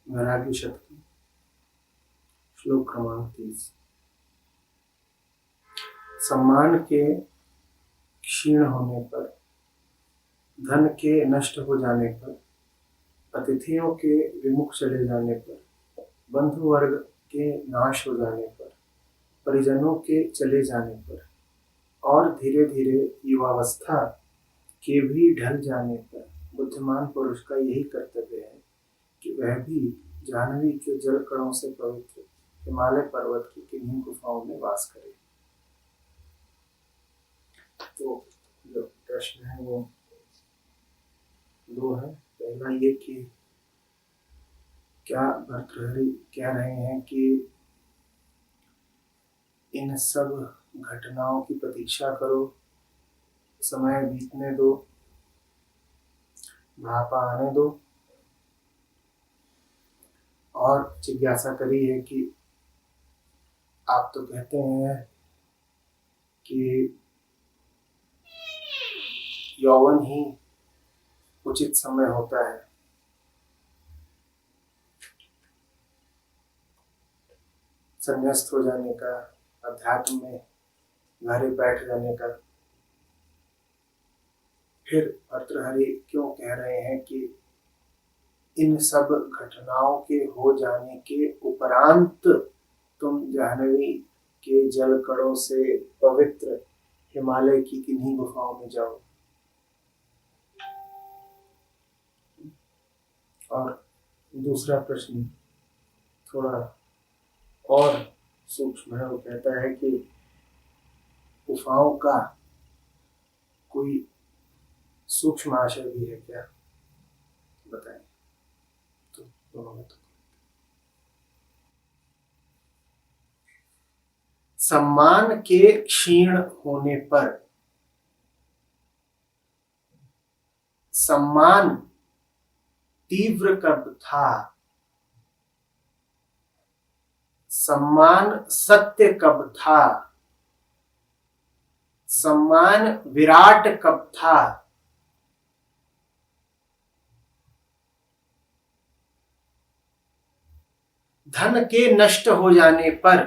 वैराग्य शक्ति। श्लोक क्रमांक 30। सम्मान के क्षीण होने पर, धन के नष्ट हो जाने पर, अतिथियों के विमुख चले जाने पर, बंधु वर्ग के नाश हो जाने पर, परिजनों के चले जाने पर और धीरे धीरे युवावस्था के भी ढल जाने पर बुद्धिमान पुरुष का यही कर्तव्य है कि वह भी जाह्नवी के जल कणों से पवित्र हिमालय पर्वत की किन्हीं गुफाओं में वास करे। तो जो प्रश्न है वो दो है। पहला ये कि क्या भर्तृहरि कह रहे हैं कि इन सब घटनाओं की प्रतीक्षा करो, समय बीतने दो, बुढ़ापा आने दो, और जिज्ञासा करी है कि आप तो कहते हैं कि यौवन ही उचित समय होता है, संन्यास्त हो जाने का, अध्यात्म में गहरे बैठ जाने का। फिर भर्तृहरि क्यों कह रहे हैं कि इन सब घटनाओं के हो जाने के उपरांत तुम जाह्नवी के जल कणों से पवित्र हिमालय की किन्हीं गुफाओं में जाओ। और दूसरा प्रश्न थोड़ा और सूक्ष्म है। वो कहता है कि गुफाओं का कोई सूक्ष्म आशय भी है क्या, बताएं। तो दोनों में तो सम्मान के क्षीण होने पर, सम्मान तीव्र कब था, सम्मान सत्य कब था, सम्मान विराट कब था, धन के नष्ट हो जाने पर,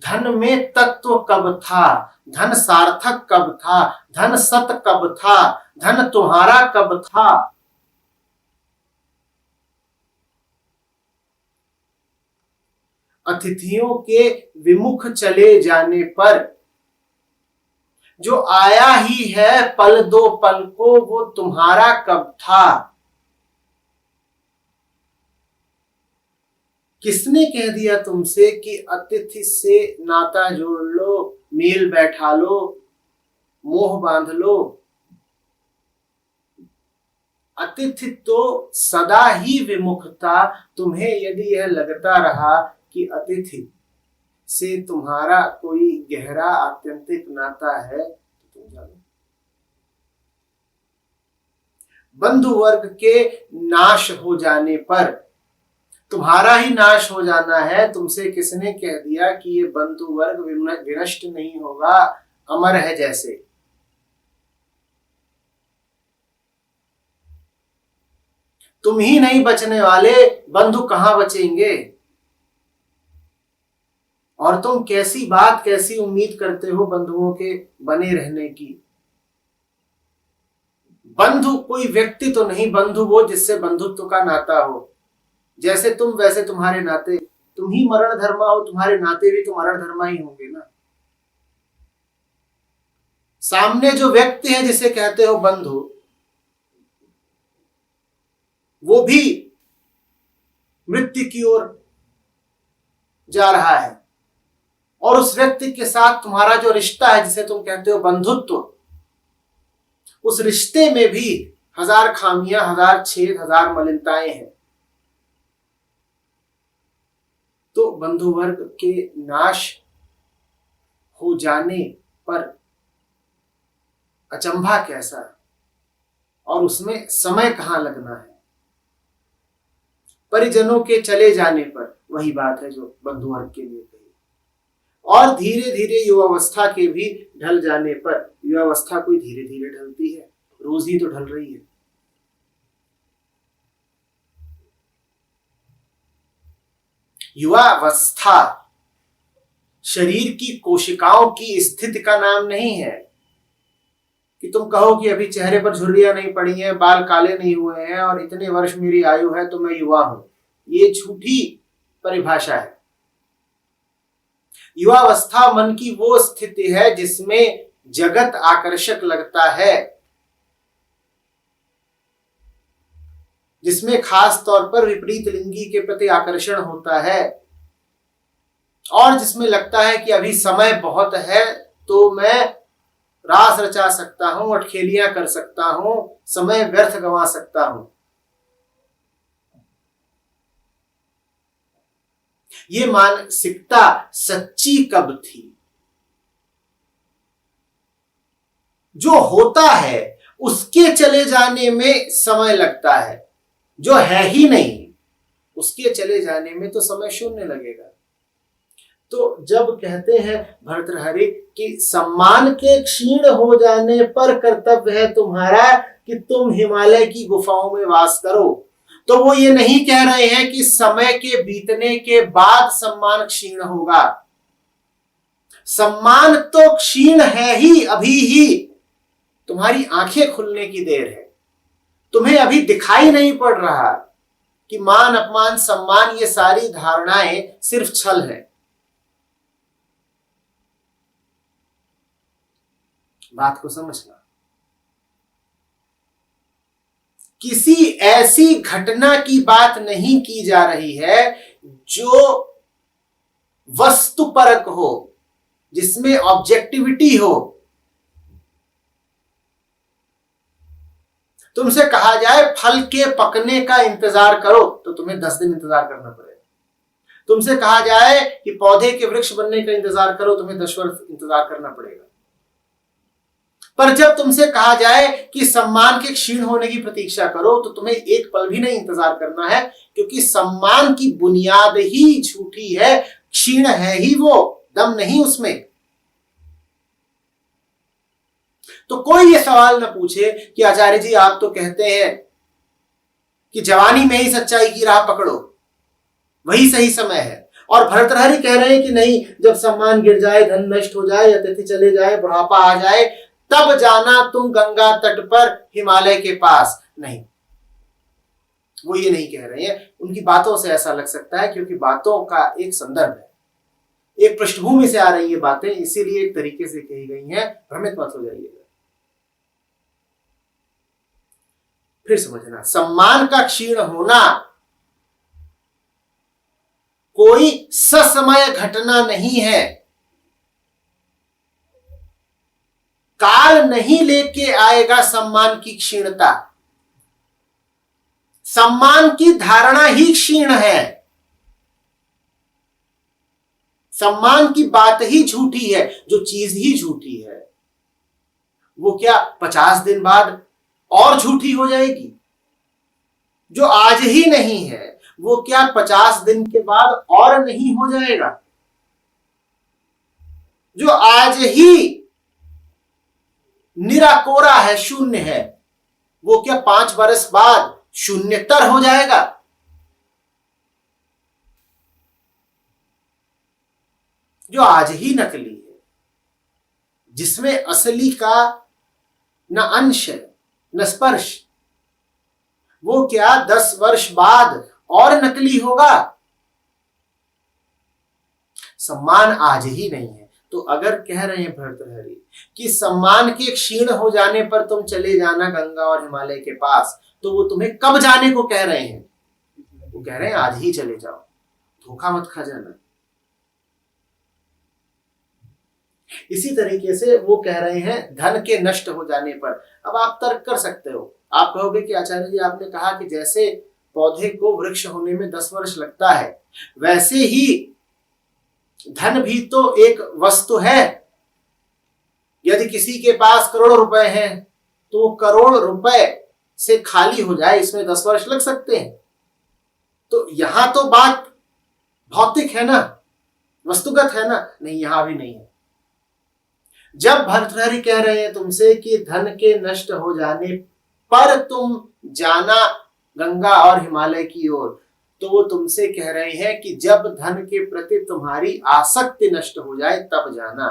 धन में तत्व कब था, धन सार्थक कब था, धन सत कब था, धन तुम्हारा कब था। अतिथियों के विमुख चले जाने पर, जो आया ही है पल दो पल को, वो तुम्हारा कब था। किसने कह दिया तुमसे कि अतिथि से नाता जोड़ लो, मेल बैठा लो, मोह बांध लो। अतिथि तो सदा ही विमुख था। तुम्हें यदि यह लगता रहा कि अतिथि से तुम्हारा कोई गहरा आत्यंतिक नाता है तो तुम जानो। बंधु वर्ग के नाश हो जाने पर तुम्हारा ही नाश हो जाना है। तुमसे किसने कह दिया कि ये बंधु वर्ग विनष्ट नहीं होगा, अमर है जैसे। तुम ही नहीं बचने वाले, बंधु कहां बचेंगे। और तुम कैसी बात, कैसी उम्मीद करते हो बंधुओं के बने रहने की। बंधु कोई व्यक्ति तो नहीं, बंधु वो जिससे बंधुत्व का नाता हो। जैसे तुम वैसे तुम्हारे नाते, तुम ही मरण धर्मा हो, तुम्हारे नाते भी तो मरण धर्मा ही होंगे ना। सामने जो व्यक्ति है जिसे कहते हो बंधु, वो भी मृत्यु की ओर जा रहा है, और उस व्यक्ति के साथ तुम्हारा जो रिश्ता है जिसे तुम कहते हो बंधुत्व, उस रिश्ते में भी हजार खामियां, हजार छेद, हजार मलिनताएं हैं। तो बंधु वर्ग के नाश हो जाने पर अचंभा कैसा, और उसमें समय कहां लगना है। परिजनों के चले जाने पर वही बात है जो बंधु वर्ग के लिए कही। और धीरे धीरे युवावस्था के भी ढल जाने पर, युवावस्था कोई धीरे धीरे ढलती है, रोज ही तो ढल रही है। युवावस्था शरीर की कोशिकाओं की स्थिति का नाम नहीं है कि तुम कहो कि अभी चेहरे पर झुर्रियां नहीं पड़ी हैं, बाल काले नहीं हुए हैं और इतने वर्ष मेरी आयु है तो मैं युवा हूं। ये झूठी परिभाषा है। युवावस्था मन की वो स्थिति है जिसमें जगत आकर्षक लगता है, जिसमें खास तौर पर विपरीत लिंगी के प्रति आकर्षण होता है और जिसमें लगता है कि अभी समय बहुत है तो मैं रास रचा सकता हूं, अटखेलियां कर सकता हूं, समय व्यर्थ गंवा सकता हूं। ये मानसिकता सच्ची कब थी? जो होता है उसके चले जाने में समय लगता है, जो है ही नहीं उसके चले जाने में तो समय शून्य लगेगा। तो जब कहते हैं भर्तृहरि कि सम्मान के क्षीण हो जाने पर कर्तव्य है तुम्हारा कि तुम हिमालय की गुफाओं में वास करो, तो वो ये नहीं कह रहे हैं कि समय के बीतने के बाद सम्मान क्षीण होगा। सम्मान तो क्षीण है ही, अभी ही तुम्हारी आंखें खुलने की देर है। तुम्हें अभी दिखाई नहीं पड़ रहा कि मान अपमान सम्मान ये सारी धारणाएं सिर्फ छल है। बात को समझना। किसी ऐसी घटना की बात नहीं की जा रही है जो वस्तुपरक हो, जिसमें ऑब्जेक्टिविटी हो। तुमसे कहा जाए फल के पकने का इंतजार करो तो तुम्हें 10 दिन इंतजार करना पड़ेगा। तुमसे कहा जाए कि पौधे के वृक्ष बनने का इंतजार करो, तुम्हें 10 वर्ष इंतजार करना पड़ेगा। पर जब तुमसे कहा जाए कि सम्मान के क्षीण होने की प्रतीक्षा करो तो तुम्हें एक पल भी नहीं इंतजार करना है, क्योंकि सम्मान की बुनियाद ही झूठी है, क्षीण है ही वो, दम नहीं उसमें। तो कोई ये सवाल न पूछे कि आचार्य जी आप तो कहते हैं कि जवानी में ही सच्चाई की राह पकड़ो, वही सही समय है, और भर्तृहरि कह रहे हैं कि नहीं, जब सम्मान गिर जाए, धन नष्ट हो जाए, अतिथि चले जाए, बुढ़ापा आ जाए, तब जाना तुम गंगा तट पर हिमालय के पास। नहीं, वो ये नहीं कह रहे हैं। उनकी बातों से ऐसा लग सकता है क्योंकि बातों का एक संदर्भ है, एक पृष्ठभूमि से आ रही है बातें, इसीलिए एक तरीके से कही गई हैं। भ्रमित मत हो जाइएगा। फिर समझना, सम्मान का क्षीण होना कोई ससमय घटना नहीं है। काल नहीं लेके आएगा सम्मान की क्षीणता। सम्मान की धारणा ही क्षीण है। सम्मान की बात ही झूठी है। जो चीज ही झूठी है वो क्या 50 दिन बाद और झूठी हो जाएगी? जो आज ही नहीं है वो क्या 50 दिन के बाद और नहीं हो जाएगा? जो आज ही निराकोरा है, शून्य है, वो क्या 5 वर्ष बाद शून्यतर हो जाएगा? जो आज ही नकली है, जिसमें असली का न अंश है न स्पर्श, वो क्या 10 वर्ष बाद और नकली होगा? सम्मान आज ही नहीं है। तो अगर कह रहे हैं भर्तृहरि कि सम्मान के क्षीण हो जाने पर तुम चले जाना गंगा और हिमालय के पास, तो वो तुम्हें कब जाने को कह रहे हैं? वो कह रहे हैं आज ही चले जाओ, धोखा मत खा जाना। इसी तरीके से वो कह रहे हैं धन के नष्ट हो जाने पर। अब आप तर्क कर सकते हो, आप कहोगे कि आचार्य जी आपने कहा कि जैसे पौधे को वृक्ष होने में 10 वर्ष लगता है, वैसे ही धन भी तो एक वस्तु है। यदि किसी के पास करोड़ों रुपए हैं तो करोड़ रुपए से खाली हो जाए, इसमें 10 वर्ष लग सकते हैं। तो यहां तो बात भौतिक है ना, वस्तुगत है ना? नहीं, यहां भी नहीं है। जब भर्तृहरि कह रहे हैं तुमसे कि धन के नष्ट हो जाने पर तुम जाना गंगा और हिमालय की ओर, तो वो तुमसे कह रहे हैं कि जब धन के प्रति तुम्हारी आसक्ति नष्ट हो जाए तब जाना।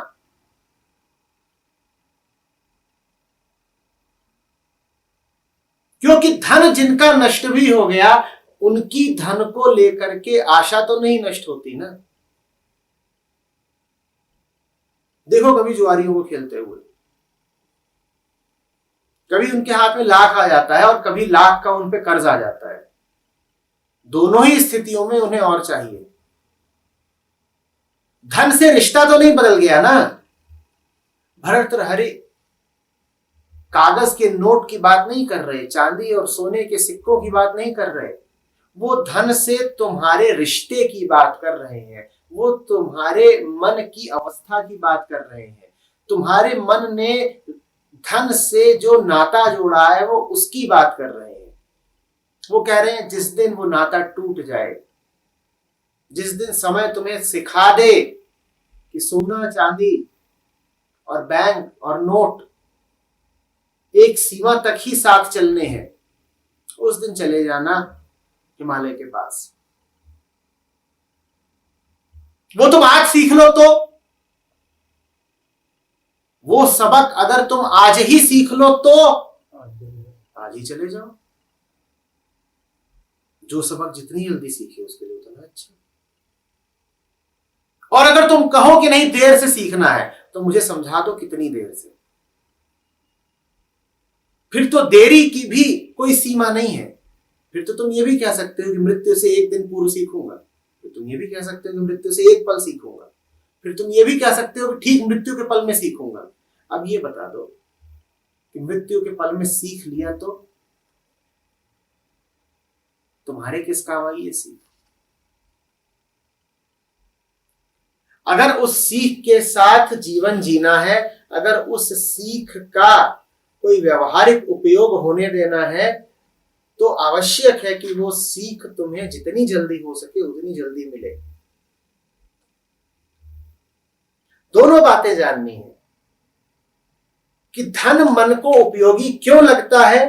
क्योंकि धन जिनका नष्ट भी हो गया, उनकी धन को लेकर के आशा तो नहीं नष्ट होती ना। देखो कभी जुआरियों को खेलते हुए, कभी उनके हाथ में लाख आ जाता है और कभी लाख का उन पे कर्ज आ जाता है। दोनों ही स्थितियों में उन्हें और चाहिए। धन से रिश्ता तो नहीं बदल गया ना। भर्तृहरि कागज के नोट की बात नहीं कर रहे, चांदी और सोने के सिक्कों की बात नहीं कर रहे, वो धन से तुम्हारे रिश्ते की बात कर रहे हैं। वो तुम्हारे मन की अवस्था की बात कर रहे हैं। तुम्हारे मन ने धन से जो नाता जोड़ा है वो उसकी बात कर रहे हैं। वो कह रहे हैं जिस दिन वो नाता टूट जाए, जिस दिन समय तुम्हें सिखा दे कि सोना चांदी और बैंक और नोट एक सीमा तक ही साथ चलने हैं, उस दिन चले जाना हिमालय के पास। वो तुम आज सीख लो तो, वो सबक अगर तुम आज ही सीख लो तो आज ही चले जाओ। जो सबक जितनी जल्दी सीखे उसके लिए उतना अच्छा। और अगर तुम कहो कि नहीं देर से सीखना है, तो मुझे समझा दो कितनी देर से। फिर तो देरी की भी कोई सीमा नहीं है। फिर तो तुम ये भी कह सकते हो कि मृत्यु से एक दिन पूर्व सीखूंगा। फिर तुम ये भी कह सकते हो कि मृत्यु से एक पल सीखूंगा। फिर तुम ये भी कह सकते हो कि ठीक मृत्यु के पल में सीखूंगा। अब ये बता दो कि मृत्यु के पल में सीख लिया तो तुम्हारे किस काम आई ये सीख? अगर उस सीख के साथ जीवन जीना है, अगर उस सीख का कोई व्यवहारिक उपयोग होने देना है, तो आवश्यक है कि वो सीख तुम्हें जितनी जल्दी हो सके उतनी जल्दी मिले। दोनों बातें जाननी है कि धन मन को उपयोगी क्यों लगता है,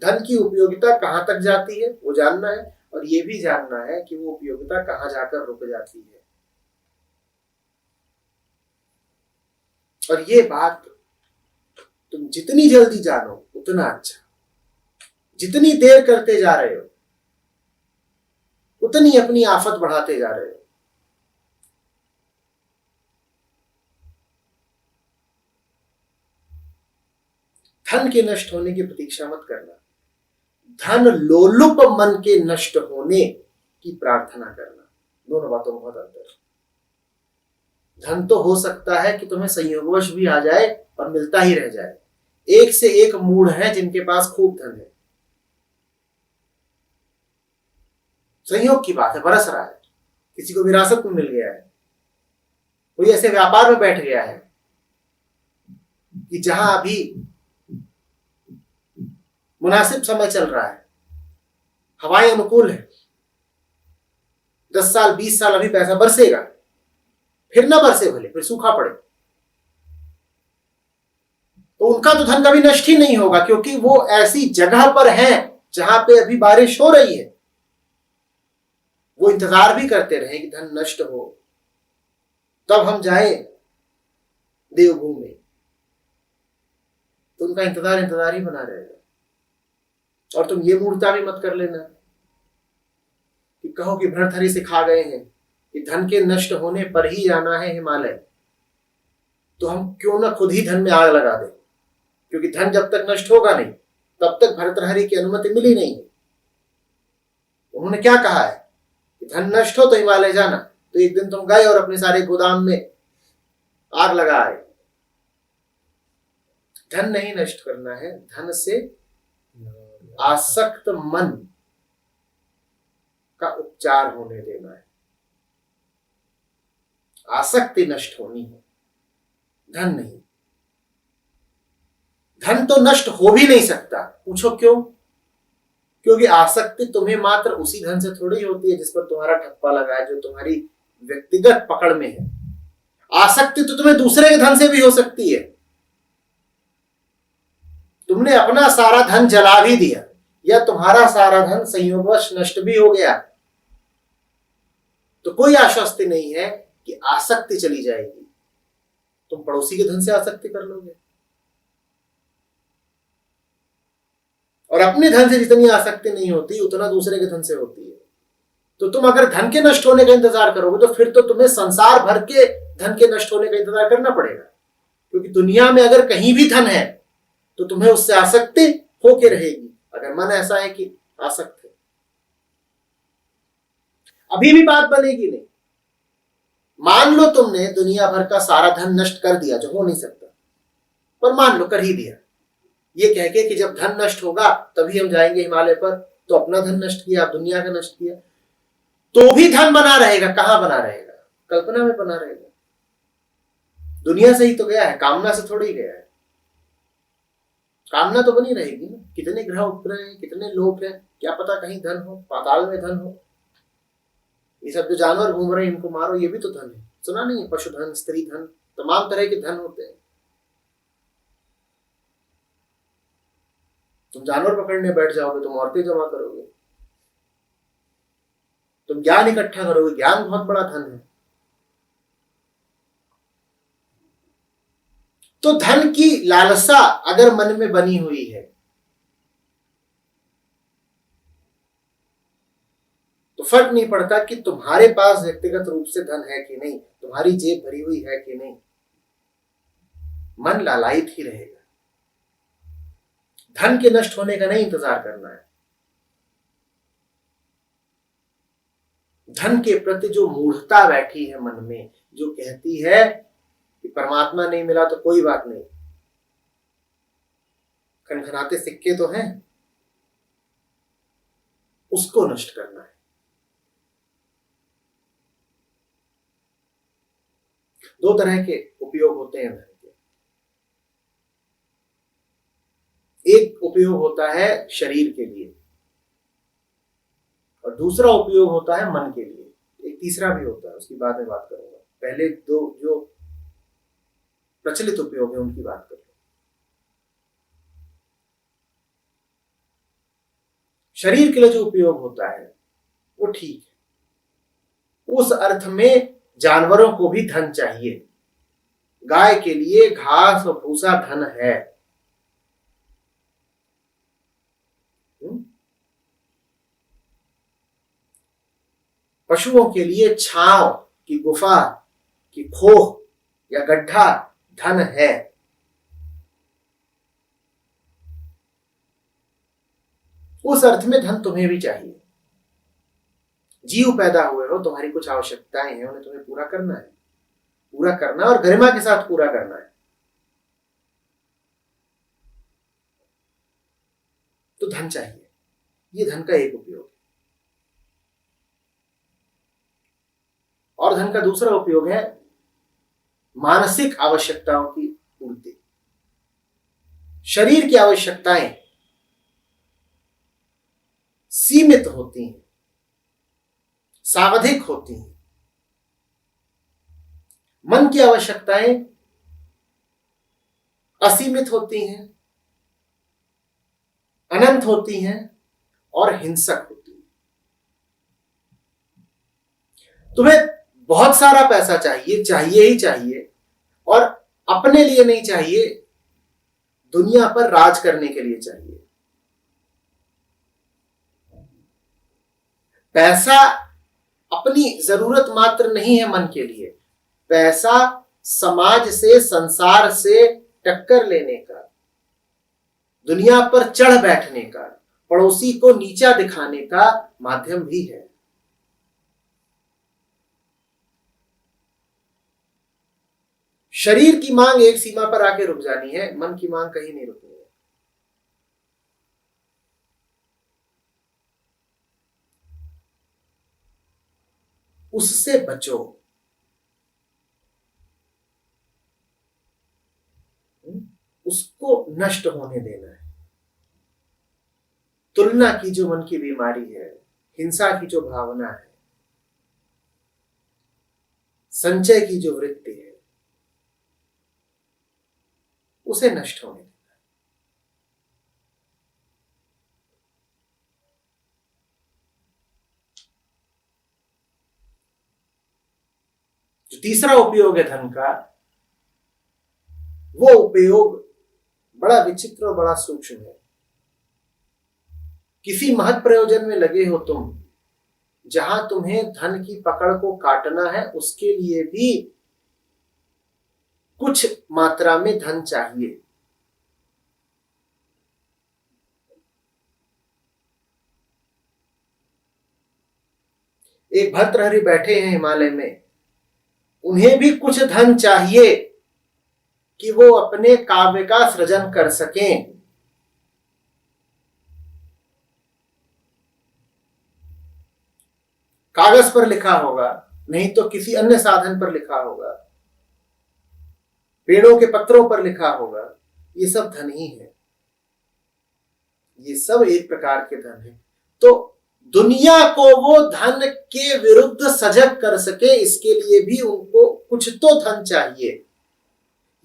धन की उपयोगिता कहां तक जाती है वो जानना है, और ये भी जानना है कि वो उपयोगिता कहां जाकर रुक जाती है। और ये बात तुम जितनी जल्दी जानो उतना अच्छा। जितनी देर करते जा रहे हो उतनी अपनी आफत बढ़ाते जा रहे हो। धन के नष्ट होने की प्रतीक्षा मत करना। धन लोलुप मन के नष्ट होने की प्रार्थना करना। दोनों बातों में बहुत अंतर है। धन तो हो सकता है कि तुम्हें संयोगवश भी आ जाए और मिलता ही रह जाए। एक से एक मूढ़ है जिनके पास खूब धन है। संयोग की बात है, बरस रहा है, किसी को विरासत में मिल गया है, कोई ऐसे व्यापार में बैठ गया है कि जहां अभी मुनासिब समय चल रहा है, हवाएं अनुकूल है, 10 साल 20 साल अभी पैसा बरसेगा, फिर ना बरसे भले, फिर सूखा पड़े, तो उनका तो धन कभी नष्ट ही नहीं होगा, क्योंकि वो ऐसी जगह पर है जहां पे अभी बारिश हो रही है। वो इंतजार भी करते रहे कि धन नष्ट हो, तब हम जाए देवभूमि, तो उनका इंतजार ही बना रहेगा। और तुम ये मूर्ता भी मत कर लेना कि कहो कि भर्तृहरि सिखा गए हैं कि धन के नष्ट होने पर ही जाना है हिमालय, तो हम क्यों ना खुद ही धन में आग लगा दें, क्योंकि धन जब तक नष्ट होगा नहीं तब तक भर्तृहरि की अनुमति मिली नहीं है। उन्होंने क्या कहा है कि धन नष्ट हो तो हिमालय जाना, तो एक दिन तुम गए और अपने सारे गोदाम में आग लगा आए। धन नहीं नष्ट करना है, धन से आसक्त मन का उपचार होने देना है। आसक्ति नष्ट होनी है, धन नहीं। धन तो नष्ट हो भी नहीं सकता। पूछो क्यों? क्योंकि आसक्ति तुम्हें मात्र उसी धन से थोड़ी होती है जिस पर तुम्हारा ठप्पा लगा है, जो तुम्हारी व्यक्तिगत पकड़ में है। आसक्ति तो तुम्हें दूसरे के धन से भी हो सकती है। तुमने अपना सारा धन जला भी दिया या तुम्हारा सारा धन संयोगवश नष्ट भी हो गया, तो कोई आश्वस्ति नहीं है कि आसक्ति चली जाएगी। तुम पड़ोसी के धन से आसक्ति कर लोगे, और अपने धन से जितनी आसक्ति नहीं होती उतना दूसरे के धन से होती है। तो तुम अगर धन के नष्ट होने का इंतजार करोगे तो फिर तो तुम्हें संसार भर के धन के नष्ट होने का इंतजार करना पड़ेगा, क्योंकि दुनिया में अगर कहीं भी धन है तो तुम्हें उससे आसक्ति होके रहेगी, अगर मन ऐसा है कि आसक्त है। अभी भी बात बनेगी नहीं। मान लो तुमने दुनिया भर का सारा धन नष्ट कर दिया, जो हो नहीं सकता, पर मान लो कर ही दिया, ये कह के कि जब धन नष्ट होगा तभी हम जाएंगे हिमालय पर, तो अपना धन नष्ट किया, दुनिया का नष्ट किया, तो भी धन बना रहेगा। कहां बना रहेगा? कल्पना में बना रहेगा। दुनिया से ही तो गया है, कामना से थोड़ी गया है। कामना तो बनी रहेगी ना। कितने ग्रह उपग्रह हैं, कितने लोग हैं, क्या पता कहीं धन हो, पाताल में धन हो। ये सब जो जानवर घूम रहे हैं इनको मारो, ये भी तो धन है। सुना नहीं है? पशुधन, स्त्री धन, तमाम तरह के धन होते हैं। तुम जानवर पकड़ने बैठ जाओगे, तुम औरतें जमा करोगे, तुम ज्ञान इकट्ठा करोगे। ज्ञान बहुत बड़ा धन है। तो धन की लालसा अगर मन में बनी हुई है तो फर्क नहीं पड़ता कि तुम्हारे पास व्यक्तिगत रूप से धन है कि नहीं, तुम्हारी जेब भरी हुई है कि नहीं, मन लालायित ही रहेगा। धन के नष्ट होने का नहीं इंतजार करना है। धन के प्रति जो मूढ़ता बैठी है मन में, जो कहती है कि परमात्मा नहीं मिला तो कोई बात नहीं, खनखनाते सिक्के तो हैं, उसको नष्ट करना है। दो तरह के उपयोग होते हैं धन के। एक उपयोग होता है शरीर के लिए और दूसरा उपयोग होता है मन के लिए। एक तीसरा भी होता है, उसकी बाद में बात करूंगा। पहले दो जो प्रचलित उपयोग है उनकी बात करूंगा। शरीर के लिए जो उपयोग होता है वो ठीक है। उस अर्थ में जानवरों को भी धन चाहिए। गाय के लिए घास और भूसा धन है। पशुओं के लिए छांव की गुफा की खोह या गड्ढा धन है। उस अर्थ में धन तुम्हें भी चाहिए। जीव पैदा हुए हो, तुम्हारी कुछ आवश्यकताएं हैं, उन्हें तुम्हें पूरा करना है, पूरा करना और गरिमा के साथ पूरा करना है। तो धन चाहिए। ये धन का एक उपयोग है। और धन का दूसरा उपयोग है मानसिक आवश्यकताओं की पूर्ति। शरीर की आवश्यकताएं सीमित होती हैं, सावधिक होती हैं। मन की आवश्यकताएं असीमित होती हैं, अनंत होती हैं और हिंसक होती हैं। तुम्हें बहुत सारा पैसा चाहिए, चाहिए ही चाहिए, और अपने लिए नहीं चाहिए, दुनिया पर राज करने के लिए चाहिए। पैसा अपनी जरूरत मात्र नहीं है मन के लिए। पैसा समाज से, संसार से टक्कर लेने का, दुनिया पर चढ़ बैठने का, पड़ोसी को नीचा दिखाने का माध्यम भी है। शरीर की मांग एक सीमा पर आके रुक जानी है, मन की मांग कहीं नहीं रुकनी है। उससे बचो। उसको नष्ट होने देना है। तुलना की जो मन की बीमारी है, हिंसा की जो भावना है, संचय की जो वृत्ति है, उसे नष्ट होने देना। तीसरा उपयोग है धन का, वो उपयोग बड़ा विचित्र और बड़ा सूक्ष्म है। किसी महत् प्रयोजन में लगे हो तुम, जहां तुम्हें धन की पकड़ को काटना है, उसके लिए भी कुछ मात्रा में धन चाहिए। एक भर्तृहरि बैठे हैं हिमालय में, उन्हें भी कुछ धन चाहिए कि वो अपने काव्य का सृजन कर सकें। कागज पर लिखा होगा, नहीं तो किसी अन्य साधन पर लिखा होगा, पेड़ों के पत्रों पर लिखा होगा, ये सब धन ही है। ये सब एक प्रकार के धन है। तो दुनिया को वो धन के विरुद्ध सजग कर सके, इसके लिए भी उनको कुछ तो धन चाहिए।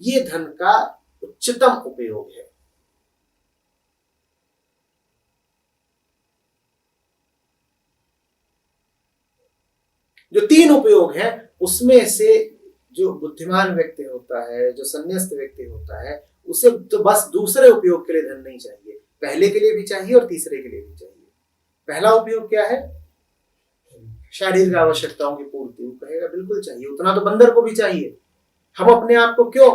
ये धन का उच्चतम उपयोग है। जो तीन उपयोग है, उसमें से जो बुद्धिमान व्यक्ति होता है, जो संन्यास्त व्यक्ति होता है, उसे तो बस दूसरे उपयोग के लिए धन नहीं चाहिए, पहले के लिए भी चाहिए और तीसरे के लिए भी चाहिए। पहला उपयोग क्या है? शारीरिक आवश्यकताओं की पूर्ति। वो कहेगा बिल्कुल चाहिए, उतना तो बंदर को भी चाहिए। हम अपने आप को क्यों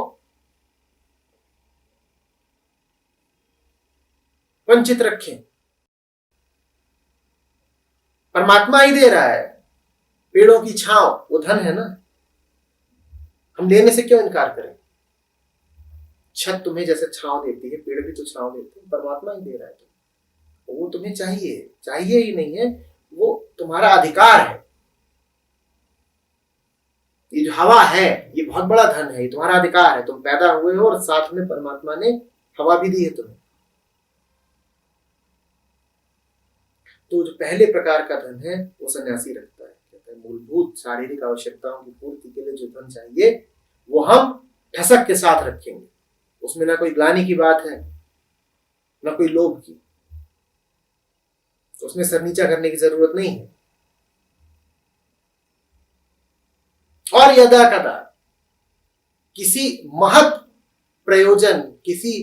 वंचित रखें? परमात्मा ही दे रहा है। पेड़ों की छांव वो धन है ना, हम लेने से क्यों इनकार करें? छत तुम्हें जैसे छांव देती है, पेड़ भी तो छांव देते हैं, परमात्मा ही दे रहा है। तो वो तुम्हें चाहिए, चाहिए ही नहीं है, वो तुम्हारा अधिकार है। ये जो हवा है, ये बहुत बड़ा धन है, ये तुम्हारा अधिकार है। तुम पैदा हुए हो और साथ में परमात्मा ने हवा भी दी है तुम्हें। तो जो पहले प्रकार का धन है वो सन्यासी रखता है। कहते हैं मूलभूत शारीरिक आवश्यकताओं की पूर्ति के लिए जो धन चाहिए वो हम ठसक के साथ रखेंगे। उसमें ना कोई ग्लानि की बात है, ना कोई लोभ की। उसमें सर नीचा करने की जरूरत नहीं है। और यदा कदा किसी महत् प्रयोजन, किसी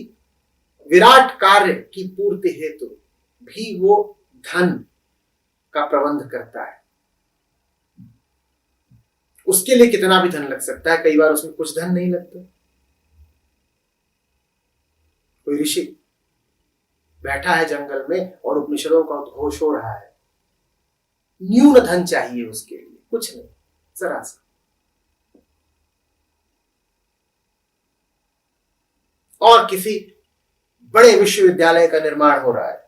विराट कार्य की पूर्ति हेतु भी वो धन का प्रबंध करता है। उसके लिए कितना भी धन लग सकता है, कई बार उसमें कुछ धन नहीं लगता। कोई ऋषि बैठा है जंगल में और उपनिषदों का उद्घोष हो रहा है, न्यून धन चाहिए उसके लिए, कुछ नहीं, जरा सा। और किसी बड़े विश्वविद्यालय का निर्माण हो रहा है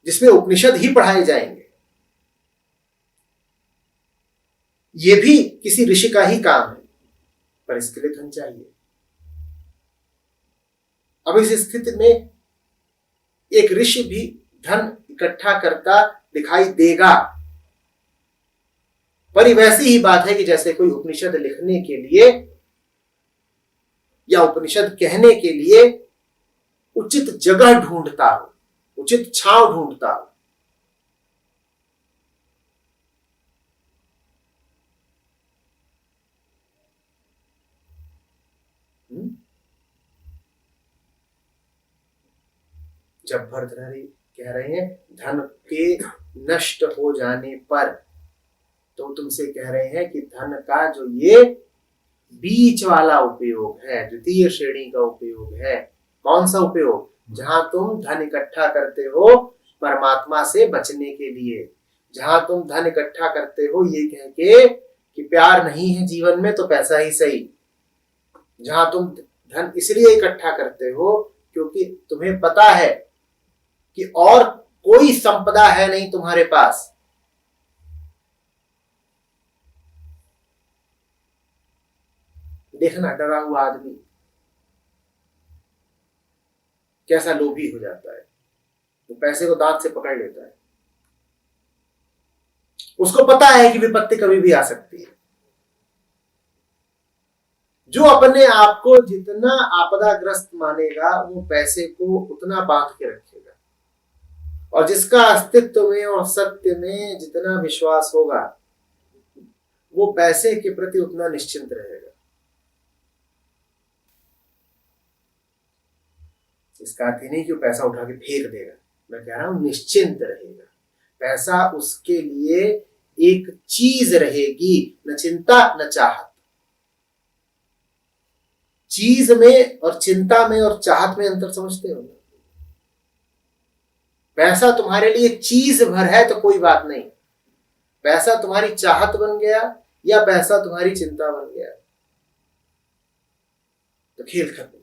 जिसमें उपनिषद ही पढ़ाए जाएंगे, ये भी किसी ऋषि का ही काम है, पर इसके लिए धन चाहिए। अब इस स्थिति में एक ऋषि भी धन इकट्ठा करता दिखाई देगा, पर वैसी ही बात है कि जैसे कोई उपनिषद लिखने के लिए या उपनिषद कहने के लिए उचित जगह ढूंढता हो, उचित छांव ढूंढता हो। जब भर्तृहरि कह रहे हैं धन के नष्ट हो जाने पर, तो तुमसे कह रहे हैं कि धन का जो ये बीच वाला उपयोग है, द्वितीय श्रेणी का उपयोग है। कौन सा उपयोग? जहां तुम धन इकट्ठा करते हो परमात्मा से बचने के लिए, जहां तुम धन इकट्ठा करते हो ये कह के कि प्यार नहीं है जीवन में तो पैसा ही सही, जहां तुम धन इसलिए इकट्ठा करते हो क्योंकि तुम्हें पता है कि और कोई संपदा है नहीं तुम्हारे पास, देखना डरा हुआ आदमी कैसा लोभी हो जाता है, वो पैसे को दांत से पकड़ लेता है। उसको पता है कि विपत्ति कभी भी आ सकती है। जो अपने आप को जितना आपदाग्रस्त मानेगा वो पैसे को उतना बांध के रखेगा, और जिसका अस्तित्व में और सत्य में जितना विश्वास होगा वो पैसे के प्रति उतना निश्चिंत रहेगा। इसका अर्थ ही नहीं कि वो पैसा उठा के फेंक देगा, मैं कह रहा हूं निश्चिंत रहेगा। पैसा उसके लिए एक चीज रहेगी, न चिंता न चाहत। चीज में और चिंता में और चाहत में अंतर समझते हो? पैसा तुम्हारे लिए चीज भर है तो कोई बात नहीं, पैसा तुम्हारी चाहत बन गया या पैसा तुम्हारी चिंता बन गया तो खेल खत्म।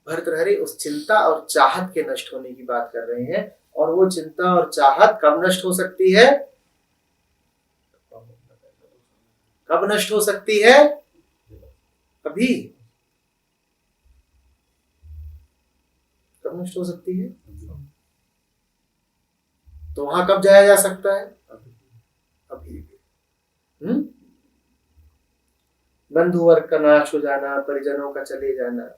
भर्तृहरि उस चिंता और चाहत के नष्ट होने की बात कर रहे हैं। और वो चिंता और चाहत कब नष्ट हो सकती है? कब नष्ट हो सकती है? कभी। कब नष्ट हो सकती है? तो वहां कब जाया जा सकता है? अभी। बंधु वर्ग का नाश हो जाना, परिजनों का चले जाना।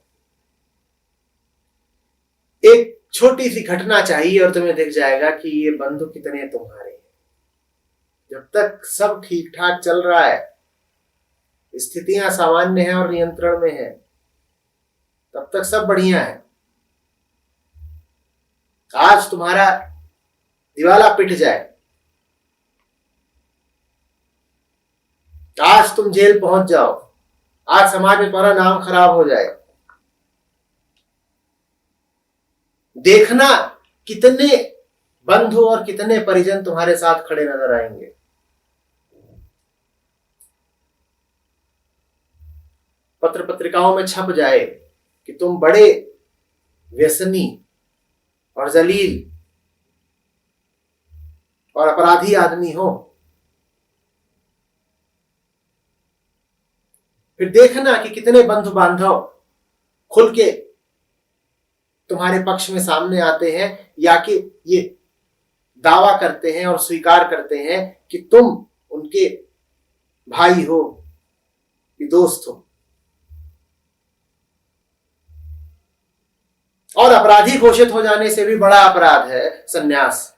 एक छोटी सी घटना चाहिए और तुम्हें दिख जाएगा कि ये बंधु कितने तुम्हारे हैं। जब तक सब ठीक ठाक चल रहा है, स्थितियां सामान्य हैं और नियंत्रण में है, तब तक सब बढ़िया है। आज तुम्हारा दिवाला पिट जाए, आज तुम जेल पहुंच जाओ, आज समाज में तुम्हारा नाम खराब हो जाए, देखना कितने बंधु और कितने परिजन तुम्हारे साथ खड़े नजर आएंगे। पत्र पत्रिकाओं में छप जाए कि तुम बड़े व्यसनी और जलील और अपराधी आदमी हो। फिर देखना कि कितने बंधु बांधव खुल के तुम्हारे पक्ष में सामने आते हैं या कि ये दावा करते हैं और स्वीकार करते हैं कि तुम उनके भाई हो कि दोस्त हो। और अपराधी घोषित हो जाने से भी बड़ा अपराध है सन्यास।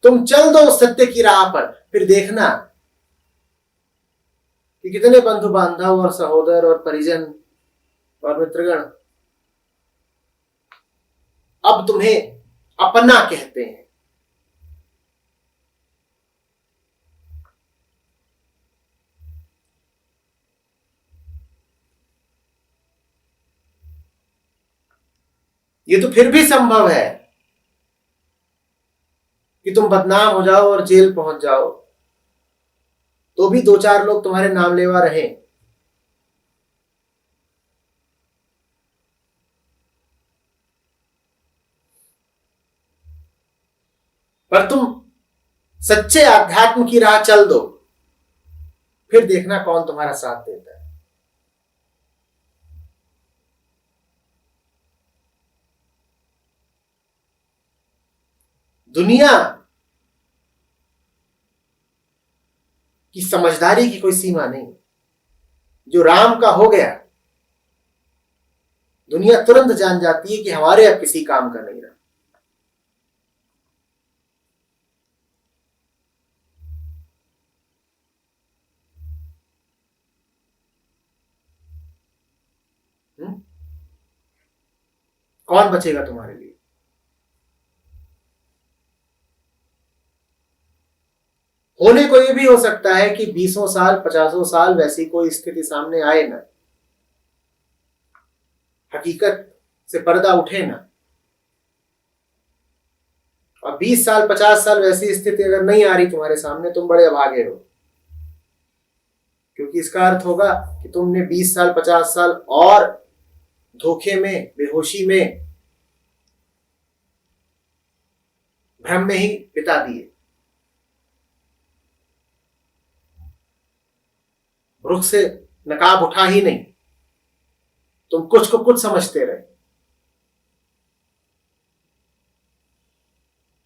तुम चल दो सत्य की राह पर, फिर देखना कि कितने बंधु बांधव और सहोदर और परिजन और मित्रगण अब तुम्हें अपना कहते हैं। ये तो फिर भी संभव है कि तुम बदनाम हो जाओ और जेल पहुंच जाओ, तो भी दो चार लोग तुम्हारे नाम लेवा रहे। पर तुम सच्चे आध्यात्म की राह चल दो, फिर देखना कौन तुम्हारा साथ देता है। दुनिया की समझदारी की कोई सीमा नहीं। जो राम का हो गया, दुनिया तुरंत जान जाती है कि हमारे अब किसी काम का नहीं रहा। कौन बचेगा तुम्हारे लिए? होने को यह भी हो सकता है कि 20 साल 50 साल वैसी कोई स्थिति सामने आए ना, हकीकत से पर्दा उठे ना, और 20 साल 50 साल वैसी स्थिति अगर नहीं आ रही तुम्हारे सामने, तुम बड़े अभागे हो। क्योंकि इसका अर्थ होगा कि तुमने 20 साल 50 साल और धोखे में, बेहोशी में, भ्रम में ही बिता दिए। रुख से नकाब उठा ही नहीं, तुम कुछ को कुछ समझते रहे।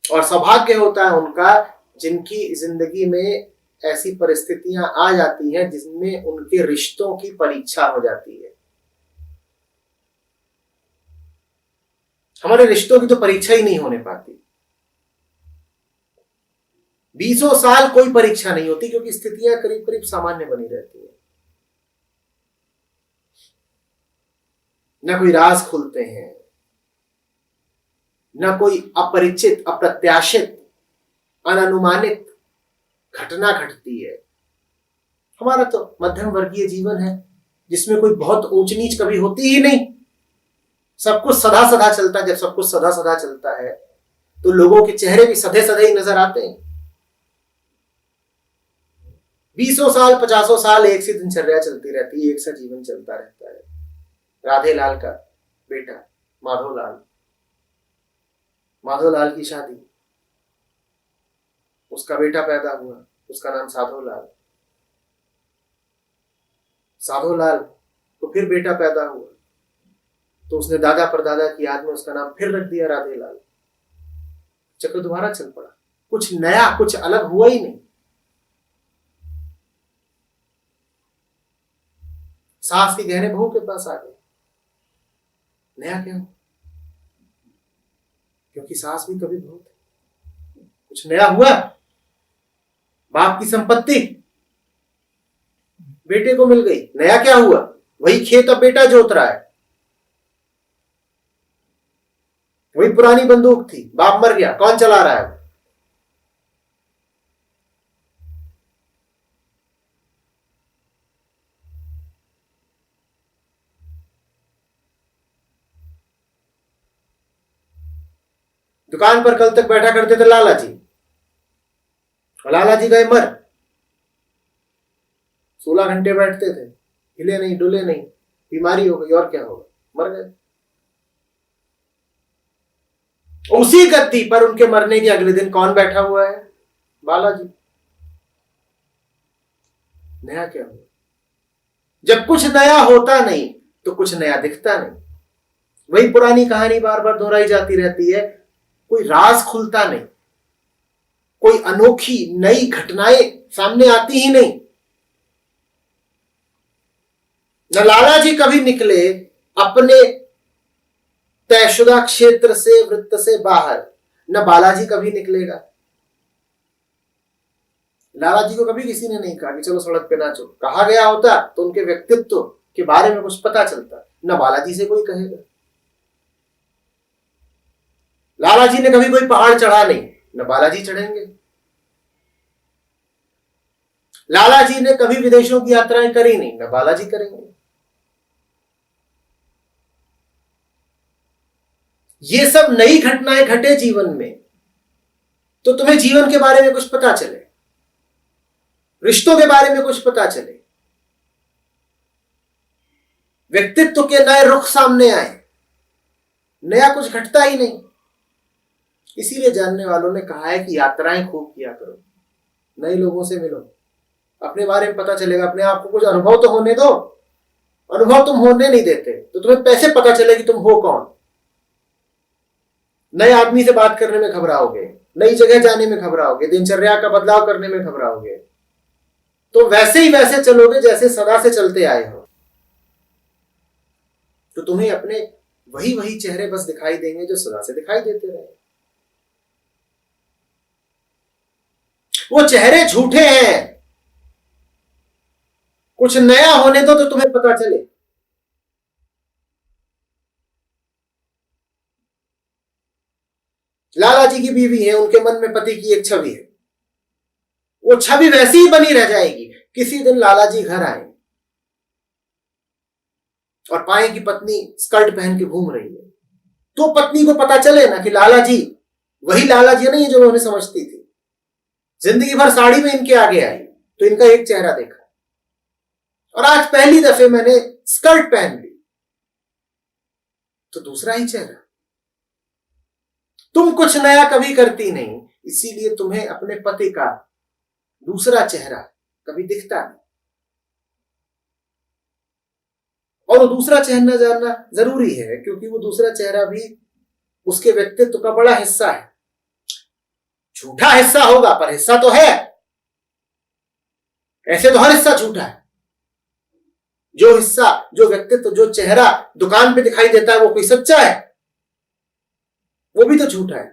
और सौभाग्य होता है उनका जिनकी जिंदगी में ऐसी परिस्थितियां आ जाती हैं जिसमें उनके रिश्तों की परीक्षा हो जाती है। हमारे रिश्तों की तो परीक्षा ही नहीं होने पाती। बीसों साल कोई परीक्षा नहीं होती, क्योंकि स्थितियां करीब करीब सामान्य बनी रहती है। न कोई राज खुलते हैं, न कोई अपरिचित, अप्रत्याशित, अननुमानित घटना घटती है। हमारा तो मध्यम वर्गीय जीवन है, जिसमें कोई बहुत ऊंच नीच कभी होती ही नहीं। सब कुछ सदा सदा चलता है। जब सब कुछ सदा सदा चलता है तो लोगों के चेहरे भी सधे सधे ही नजर आते हैं। बीसों साल, पचासों साल एक सी दिनचर्या चलती रहती है, एक सा जीवन चलता रहता है। राधे लाल का बेटा माधोलाल, माधोलाल की शादी, उसका बेटा पैदा हुआ, उसका नाम साधोलाल। साधोलाल को फिर बेटा पैदा हुआ, तो उसने दादा परदादा की याद में उसका नाम फिर रख दिया राधेलाल। चक्र दोबारा चल पड़ा, कुछ नया, कुछ अलग हुआ ही नहीं। सास के गहने बहू के पास आ गए, नया क्या हो? क्योंकि सास भी कभी बहू थी। कुछ नया हुआ? बाप की संपत्ति बेटे को मिल गई, नया क्या हुआ? वही खेत अब बेटा जोत रहा है, वही पुरानी बंदूक थी, बाप मर गया, कौन चला रहा है? दुकान पर कल तक बैठा करते थे लाला जी, लाला जी गए मर। 16 घंटे बैठते थे, हिले नहीं डुले नहीं, बीमारी हो गई और क्या होगा, मर गए। उसी गद्दी पर उनके मरने के अगले दिन कौन बैठा हुआ है? बालाजी। नया क्या हुआ? जब कुछ नया होता नहीं तो कुछ नया दिखता नहीं, वही पुरानी कहानी बार बार दोहराई जाती रहती है। कोई राज खुलता नहीं, कोई अनोखी नई घटनाएं सामने आती ही नहीं। न लाला जी कभी निकले अपने तयशुदा क्षेत्र से, वृत्त से बाहर, न बालाजी कभी निकलेगा। लाला जी को कभी किसी ने नहीं कहा कि चलो सड़क पे नाचो। कहा गया होता तो उनके व्यक्तित्व के बारे में कुछ पता चलता, न बालाजी से कोई कहेगा। लाला जी ने कभी कोई पहाड़ चढ़ा नहीं, न बालाजी चढ़ेंगे। लाला जी ने कभी विदेशों की यात्राएं करी नहीं, न बालाजी करेंगे। ये सब नई घटनाएं घटे जीवन में तो तुम्हें जीवन के बारे में कुछ पता चले, रिश्तों के बारे में कुछ पता चले, व्यक्तित्व के नए रुख सामने आए। नया कुछ घटता ही नहीं। इसीलिए जानने वालों ने कहा है कि यात्राएं खूब किया करो, नए लोगों से मिलो, अपने बारे में पता चलेगा। अपने आप को कुछ अनुभव तो होने दो। अनुभव तुम होने नहीं देते तो तुम्हें कैसे पता चले कि तुम हो कौन? नए आदमी से बात करने में घबराओगे, नई जगह जाने में घबराओगे, दिनचर्या का बदलाव करने में घबराओगे, तो वैसे ही वैसे चलोगे जैसे सदा से चलते आए हो। तो तुम्हें अपने वही वही चेहरे बस दिखाई देंगे जो सदा से दिखाई देते रहे। वो चेहरे झूठे हैं। कुछ नया होने दो तो तुम्हें पता चले। लाला जी की बीवी है, उनके मन में पति की एक छवि है। वो छवि वैसी ही बनी रह जाएगी। किसी दिन लाला जी घर आए और पाए कि पत्नी स्कर्ट पहन के घूम रही है, तो पत्नी को पता चले ना कि लाला जी वही लाला जी नहीं है जो उन्हें समझती थी। जिंदगी भर साड़ी में इनके आगे आई तो इनका एक चेहरा देखा, और आज पहली दफे मैंने स्कर्ट पहन ली तो दूसरा ही चेहरा। तुम कुछ नया कभी करती नहीं, इसीलिए तुम्हें अपने पति का दूसरा चेहरा कभी दिखता नहीं। और वो दूसरा चेहरा जानना जरूरी है, क्योंकि वो दूसरा चेहरा भी उसके व्यक्तित्व का बड़ा हिस्सा है। झूठा हिस्सा होगा पर हिस्सा तो है। ऐसे तो हर हिस्सा झूठा है। जो हिस्सा, जो व्यक्तित्व, जो चेहरा दुकान पे दिखाई देता है वो कोई सच्चा है? वो भी तो झूठा है।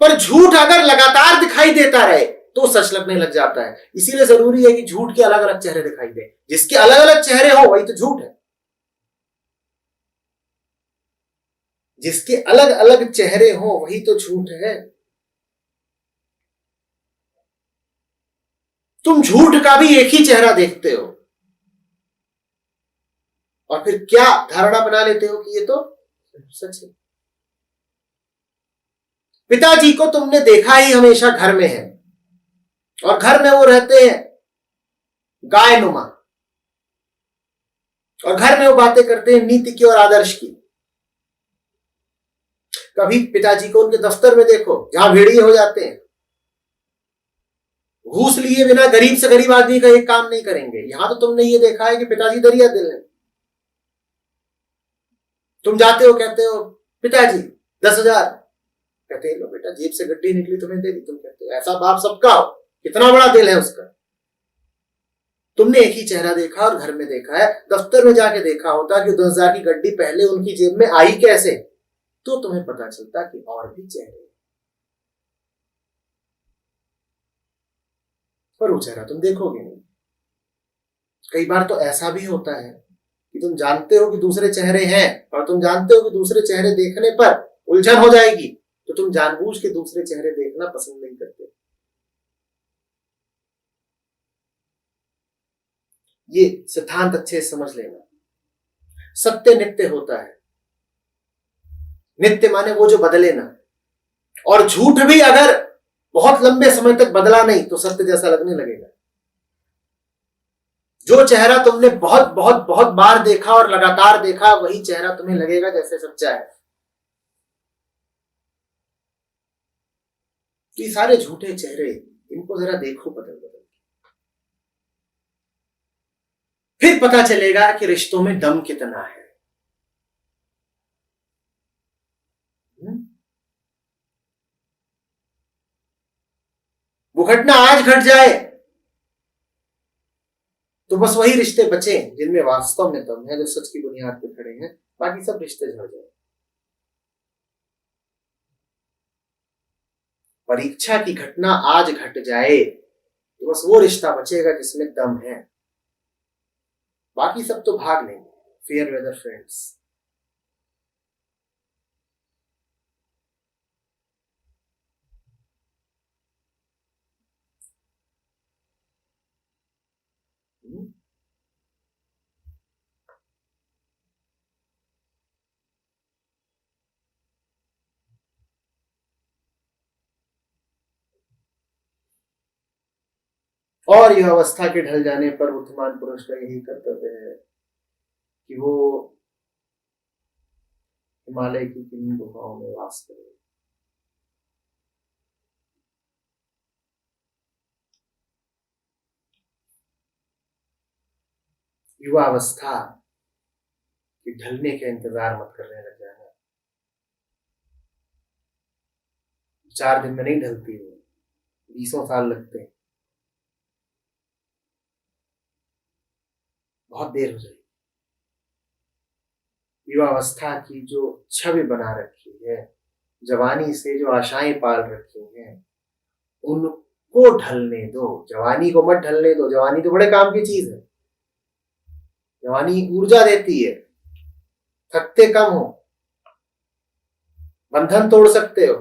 पर और झूठ अगर लगातार दिखाई देता रहे तो सच लगने लग जाता है। इसीलिए जरूरी है कि झूठ के अलग अलग चेहरे दिखाई दे। जिसके अलग अलग चेहरे हो वही तो झूठ है। जिसके अलग अलग चेहरे हो वही तो झूठ है। तुम झूठ का भी एक ही चेहरा देखते हो और फिर क्या धारणा बना लेते हो कि ये तो सच है। पिताजी को तुमने देखा ही हमेशा घर में है और घर में वो रहते हैं गाय नुमा, और घर में वो बातें करते हैं नीति की और आदर्श की। कभी पिताजी को उनके दफ्तर में देखो जहां भेड़िए हो जाते हैं, घूस लिए बिना गरीब से गरीब आदमी का एक काम नहीं करेंगे। यहां तो तुमने ये देखा है कि पिताजी दरिया दिल है। तुम जाते हो कहते हो पिताजी 10,000, कहते हैं लो बेटा जेब से गड्डी निकली तुम्हें दे दी। तुम कहते हो ऐसा बाप सबका हो, कितना बड़ा दिल है उसका। तुमने एक ही चेहरा देखा और घर में देखा है। दफ्तर में जाके देखा होता कि 10,000 की गड्डी पहले उनकी जेब में आई कैसे, तो तुम्हें पता चलता कि और भी चेहरे, पर वो चेहरा तुम देखोगे नहीं। कई बार तो ऐसा भी होता है कि तुम जानते हो कि दूसरे चेहरे हैं और तुम जानते हो कि दूसरे चेहरे देखने पर उलझन हो जाएगी, तो तुम जानबूझ के दूसरे चेहरे देखना पसंद नहीं करते। ये सिद्धांत अच्छे से समझ लेना। सत्य नित्य होता है। नित्य माने वो जो बदले ना, और झूठ भी अगर बहुत लंबे समय तक बदला नहीं तो सत्य जैसा लगने लगेगा। जो चेहरा तुमने बहुत बहुत बहुत बार देखा और लगातार देखा वही चेहरा तुम्हें लगेगा जैसे सच्चा है। ये सारे झूठे चेहरे, इनको जरा देखो बदल बदल, फिर पता चलेगा कि रिश्तों में दम कितना है। वो घटना आज घट जाए तो बस वही रिश्ते बचे जिनमें वास्तव में दम है, जो सच की बुनियाद पे खड़े हैं। बाकी सब रिश्ते झड़ जाए। परीक्षा की घटना आज घट जाए तो बस वो रिश्ता बचेगा जिसमें दम है। बाकी सब तो भाग लेंगे। Fair weather friends. और यह अवस्था के ढल जाने पर बुद्धिमान पुरुष का यही कर्तव्य है कि वो हिमालय की किन्हीं गुफाओं में वास करे। युवा अवस्था कि ढलने का इंतजार मत करने लग जाना। 4 दिन में नहीं ढलती वो, 20 साल लगते हैं। बहुत देर हो जाएगी। युवा अवस्था की जो छवि बना रखी है, जवानी से जो आशाएं पाल रखी हैं, उनको ढलने दो। जवानी को मत ढलने दो। जवानी तो बड़े काम की चीज है। जवानी ऊर्जा देती है। थकते कम हो, बंधन तोड़ सकते हो,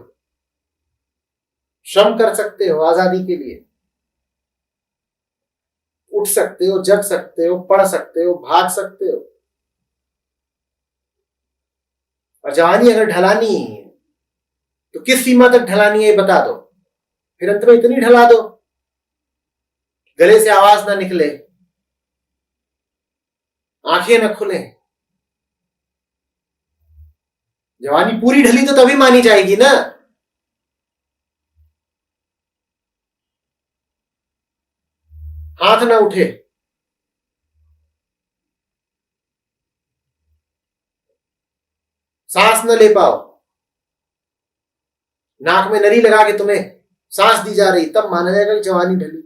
श्रम कर सकते हो आजादी के लिए, उठ सकते हो, जग सकते हो, पढ़ सकते हो, भाग सकते हो। और जवानी अगर ढलानी है तो किस सीमा तक ढलानी है बता दो, फिर अंत में इतनी ढला दो गले से आवाज ना निकले, आंखें न खुले। जवानी पूरी ढली तो तभी मानी जाएगी ना। हाथ ना उठे, सांस न ले पाओ, नाक में नली लगा के तुम्हें सांस दी जा रही, तब माना जाएगा कि जवानी ढली।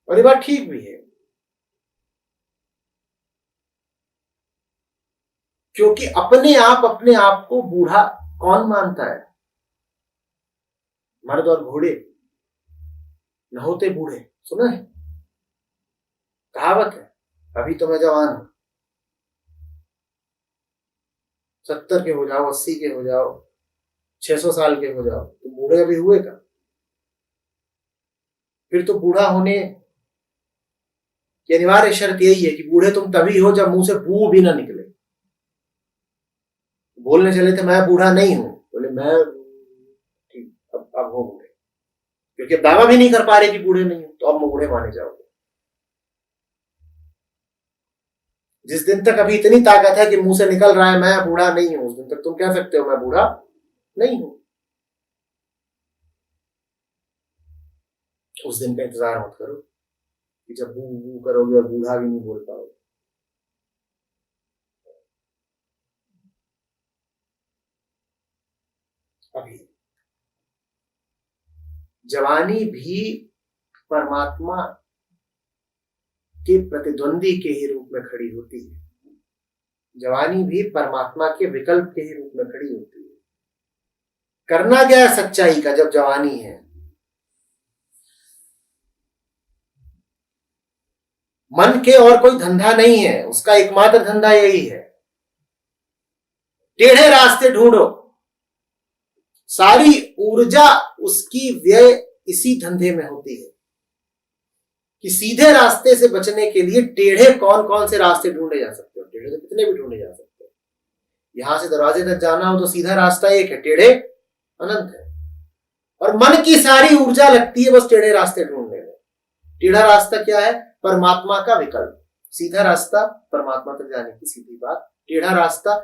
और ये बात ठीक भी है। क्योंकि अपने आप को बूढ़ा कौन मानता है? मर्द और घोड़े न होते बूढ़े, सुना है? कहावत है, अभी तो मैं जवान हूं, 70 के हो जाओ, 80 के हो जाओ, 600 साल के हो जाओ, तो बूढ़े अभी हुए का? फिर तो बूढ़ा होने की अनिवार्य शर्त यही है कि बूढ़े तुम तभी हो जब मुंह से बू भी ना निकले। बोलने चले थे मैं बूढ़ा नहीं हूं, बोले मैं ठीक, अब हो बूढ़े, क्योंकि अब दावा भी नहीं कर पा रहे कि बूढ़े नहीं हो, तो अब बूढ़े माने जाओगे। जिस दिन तक अभी इतनी ताकत है कि मुंह से निकल रहा है मैं बूढ़ा नहीं हूं, उस दिन तक तुम कह सकते हो मैं बूढ़ा नहीं हूं। उस दिन का इंतजार मत करो कि जब बू बू करोगे और बूढ़ा भी नहीं बोल पाओगे। अभी जवानी भी परमात्मा के प्रतिद्वंदी के ही रूप में खड़ी होती है, जवानी भी परमात्मा के विकल्प के ही रूप में खड़ी होती है। करना क्या है सच्चाई का जब जवानी है? मन के और कोई धंधा नहीं है, उसका एकमात्र धंधा यही है, टेढ़े रास्ते ढूंढो। सारी ऊर्जा उसकी व्यय इसी धंधे में होती है कि सीधे रास्ते से बचने के लिए टेढ़े कौन कौन से रास्ते ढूंढे जा सकते हो। टेढ़े तो कितने भी ढूंढे जा सकते हैं। यहां से दरवाजे तक जाना हो तो सीधा रास्ता एक है, टेढ़े अनंत है। और मन की सारी ऊर्जा लगती है बस टेढ़े रास्ते ढूंढने में। टेढ़ा रास्ता क्या है? परमात्मा का विकल्प। सीधा रास्ता परमात्मा तक जाने की सीधी बात, टेढ़ा रास्ता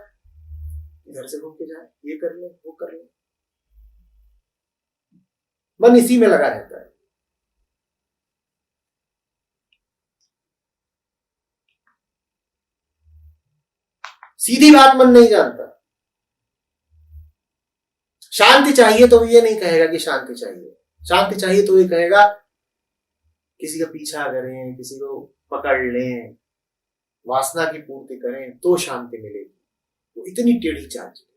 इधर से घूम के जाए, ये कर ले वो कर ले, मन इसी में लगा रहता है। सीधी बात मन नहीं जानता। शांति चाहिए तो ये नहीं कहेगा कि शांति चाहिए, शांति चाहिए तो ये कहेगा किसी का पीछा करें, किसी को पकड़ लें, वासना की पूर्ति करें तो शांति मिलेगी। वो इतनी टेढ़ी चाल चलेगी।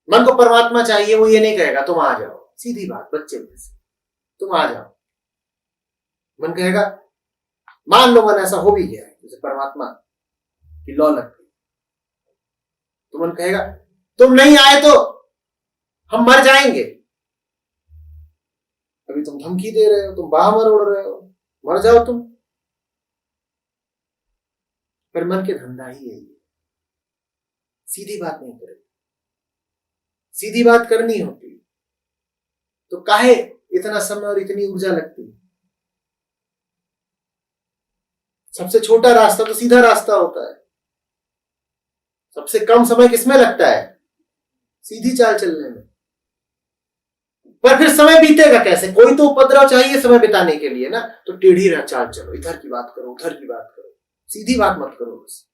मन को परमात्मा चाहिए, वो ये नहीं कहेगा तुम आ जाओ, सीधी बात बच्चे जैसे, तुम आ जाओ। मन कहेगा, मान लो मन ऐसा हो भी गया है जैसे परमात्मा की लौ लग गई, तो मन कहेगा तुम नहीं आए तो हम मर जाएंगे। अभी तुम धमकी दे रहे हो, तुम बाह मरोड़ रहे हो, मर जाओ तुम। पर मन के धंधा ही यही है, सीधी बात नहीं करेगी। सीधी बात करनी होती तो काहे इतना समय और इतनी ऊर्जा लगती? सबसे छोटा रास्ता तो सीधा रास्ता होता है। सबसे कम समय किसमें लगता है? सीधी चाल चलने में। पर फिर समय बीतेगा कैसे? कोई तो उपद्रव चाहिए समय बिताने के लिए ना, तो टेढ़ी चाल चलो, इधर की बात करो उधर की बात करो, सीधी बात मत करो बस।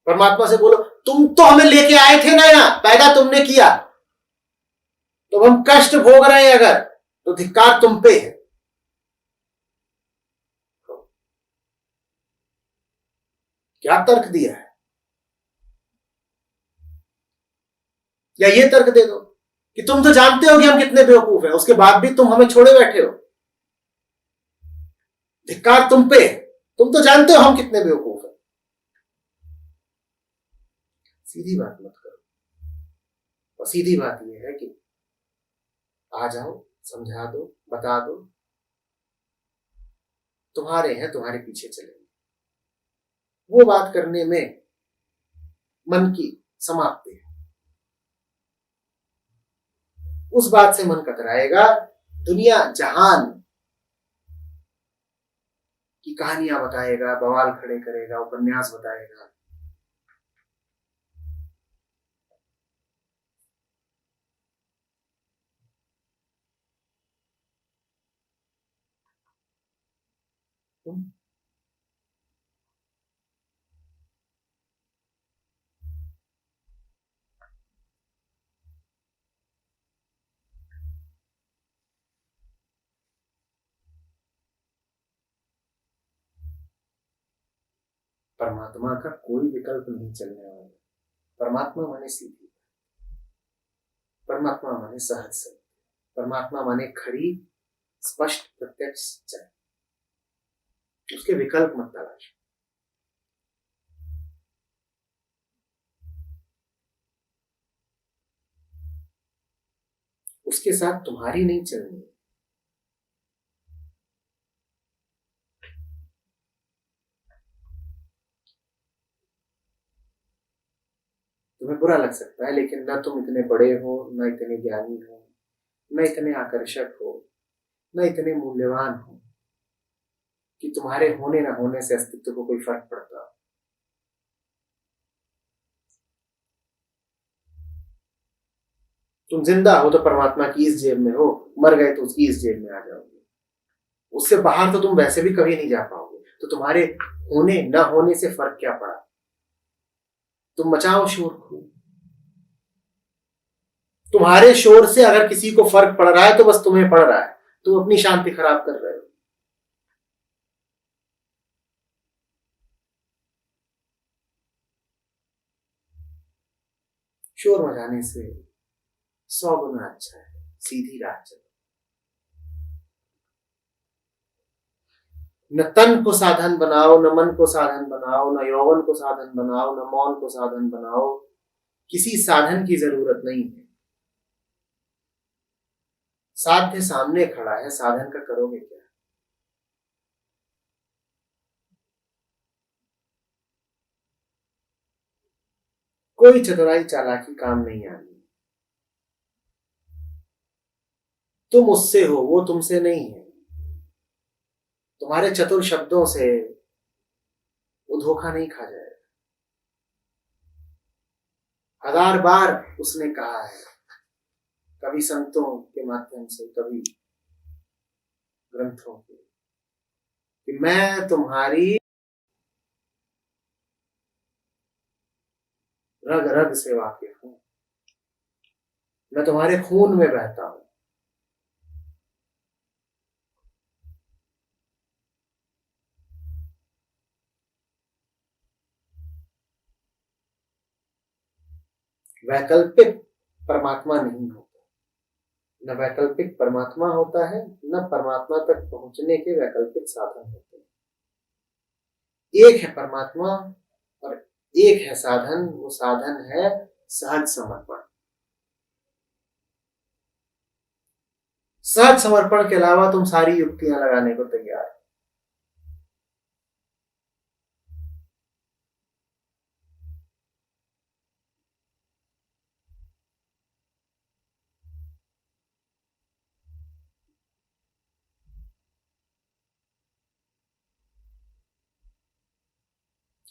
परमात्मा से बोलो तुम तो हमें लेके आए थे ना, यहां पैदा तुमने किया, तो हम कष्ट भोग रहे हैं अगर, तो धिक्कार तुम पे है। क्या तर्क दिया है? या ये तर्क दे दो कि तुम तो जानते हो कि हम कितने बेवकूफ हैं, उसके बाद भी तुम हमें छोड़े बैठे हो, धिक्कार तुम पे है। तुम तो जानते हो हम कितने बेवकूफ हैं। सीधी बात मत करो। और सीधी बात यह है कि आ जाओ, समझा दो, बता दो, तुम्हारे हैं, तुम्हारे पीछे चलेंगे। वो बात करने में मन की समाप्ति है। उस बात से मन कतराएगा, दुनिया जहान की कहानियां बताएगा, बवाल खड़े करेगा, उपन्यास बताएगा। परमात्मा का कोई विकल्प नहीं चलने वाला। परमात्मा माने सीधी, परमात्मा माने सहज से, परमात्मा माने खरी स्पष्ट प्रत्यक्ष सच्चाई। उसके विकल्प मत तलाश। उसके साथ तुम्हारी नहीं चलनी। तुम्हें बुरा लग सकता है, लेकिन न तुम इतने बड़े हो, न इतने ज्ञानी हो, न इतने आकर्षक हो, न इतने मूल्यवान हो कि तुम्हारे होने न होने से अस्तित्व को कोई फर्क पड़ता। तुम जिंदा हो तो परमात्मा की इस जेब में हो, मर गए तो उसकी इस जेब में आ जाओगे। उससे बाहर तो तुम वैसे भी कभी नहीं जा पाओगे, तो तुम्हारे होने न होने से फर्क क्या पड़ा। तुम मचाओ शोर खूब। तुम्हारे शोर से अगर किसी को फर्क पड़ रहा है तो बस तुम्हें पड़ रहा है, तुम अपनी शांति खराब कर रहे हो। शोर मचाने से 100 गुना अच्छा है सीधी राह चलो। न तन को साधन बनाओ, न मन को साधन बनाओ, न यौवन को साधन बनाओ, न मौन को साधन बनाओ। किसी साधन की जरूरत नहीं है। साध्य सामने खड़ा है, साधन का करोगे क्या। कोई चतुराई चालाकी काम नहीं आनी। तुम उससे हो, वो तुमसे नहीं है। तुम्हारे चतुर शब्दों से वो धोखा नहीं खा जाएगा। 1000 बार उसने कहा है, कभी संतों के माध्यम से, कभी ग्रंथों के, कि मैं तुम्हारी रग रग से वाकिफ हूं, मैं तुम्हारे खून में बहता हूं। वैकल्पिक परमात्मा नहीं होता, न वैकल्पिक परमात्मा होता है, न परमात्मा तक पहुंचने के वैकल्पिक साधन होते हैं। एक है परमात्मा और एक है साधन। वो साधन है सहज समर्पण। सहज समर्पण के अलावा तुम सारी युक्तियां लगाने को तैयार हो।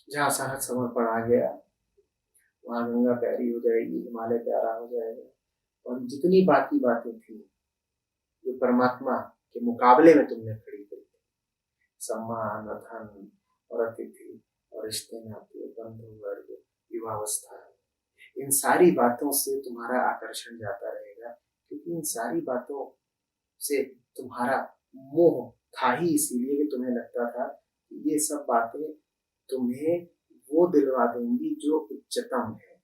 जहां सहज समर्पण आ गया, वहां गंगा प्यारी हो जाएगी, हिमालय प्यारा हो जाएगा। और जितनी बाकी बातें थी जो परमात्मा के मुकाबले में तुमने खड़ी करी, सम्मान और धन और अतिथि और रिश्ते नाते, बंधु वर्ग, विवाहावस्था, इन सारी बातों से तुम्हारा आकर्षण जाता रहेगा, क्योंकि इन सारी बातों से तुम्हारा मोह था ही इसीलिए कि तुम्हें लगता था कि ये सब बातें तुम्हें वो दिलवा देंगी जो उच्चतम है।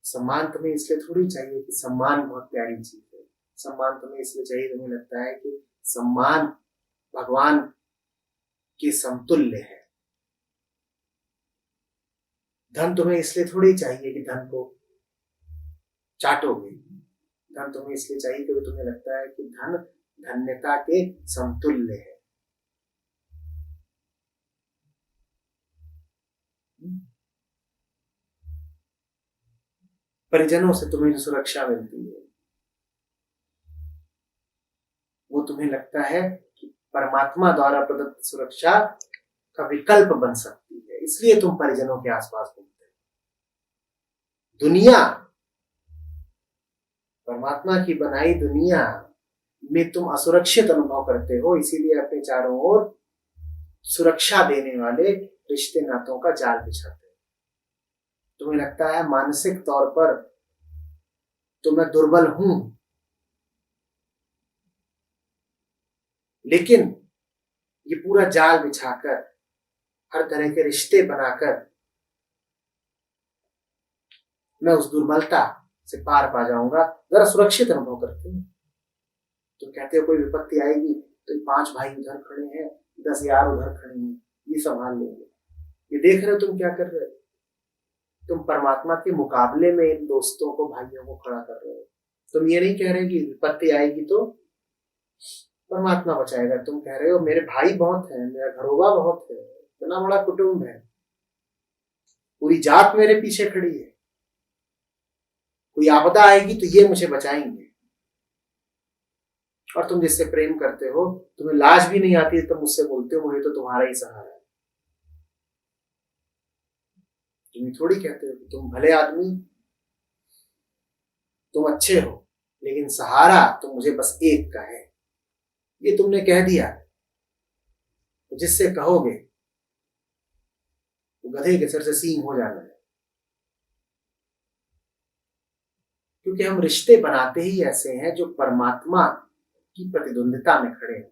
सम्मान तुम्हें इसलिए थोड़ी चाहिए कि सम्मान बहुत प्यारी चीज है। सम्मान तुम्हें इसलिए चाहिए, तुम्हें लगता है कि सम्मान भगवान के समतुल्य है। धन तुम्हें इसलिए थोड़ी चाहिए कि धन को चाटोगे। धन तुम्हें इसलिए चाहिए क्योंकि तुम्हें लगता है कि धन धन्यता के समतुल्य है। परिजनों से तुम्हें जो सुरक्षा मिलती है, वो तुम्हें लगता है कि परमात्मा द्वारा प्रदत्त सुरक्षा का विकल्प बन सकती है, इसलिए तुम परिजनों के आसपास घूमते हो। दुनिया, परमात्मा की बनाई दुनिया में तुम असुरक्षित अनुभव करते हो, इसीलिए अपने चारों ओर सुरक्षा देने वाले रिश्ते नातों का जाल बिछाते हो। तुम्हें लगता है मानसिक तौर पर तो मैं दुर्बल हूं, लेकिन ये पूरा जाल बिछाकर, हर तरह के रिश्ते बनाकर मैं उस दुर्बलता से पार पा जाऊंगा, जरा सुरक्षित अनुभव करते हो। तो कहते हो कोई विपत्ति आएगी तो ये 5 भाई उधर खड़े हैं, 10 यार उधर खड़े हैं, ये संभाल लेंगे। ये देख रहे हो तुम क्या कर रहे हो? तुम परमात्मा के मुकाबले में इन दोस्तों को, भाइयों को खड़ा कर रहे हो। तुम ये नहीं कह रहे कि विपत्ति आएगी तो परमात्मा बचाएगा, तुम कह रहे हो मेरे भाई बहुत है, मेरा घरोबा बहुत है, इतना बड़ा कुटुंब है, पूरी जात मेरे पीछे खड़ी है, कोई आपदा आएगी तो ये मुझे बचाएंगे। और तुम जिससे प्रेम करते हो, तुम्हें लाज भी नहीं आती, तुम मुझसे बोलते हो मुझे तो तुम्हारा ही सहारा है। तुम थोड़ी कहते हो कि तुम भले आदमी, तुम अच्छे हो, लेकिन सहारा तो मुझे बस एक का है। ये तुमने कह दिया, तो जिससे कहोगे वो गधे के सर से सींग हो जाना है। क्योंकि हम रिश्ते बनाते ही ऐसे हैं जो परमात्मा की प्रतिद्वंदिता में खड़े हैं।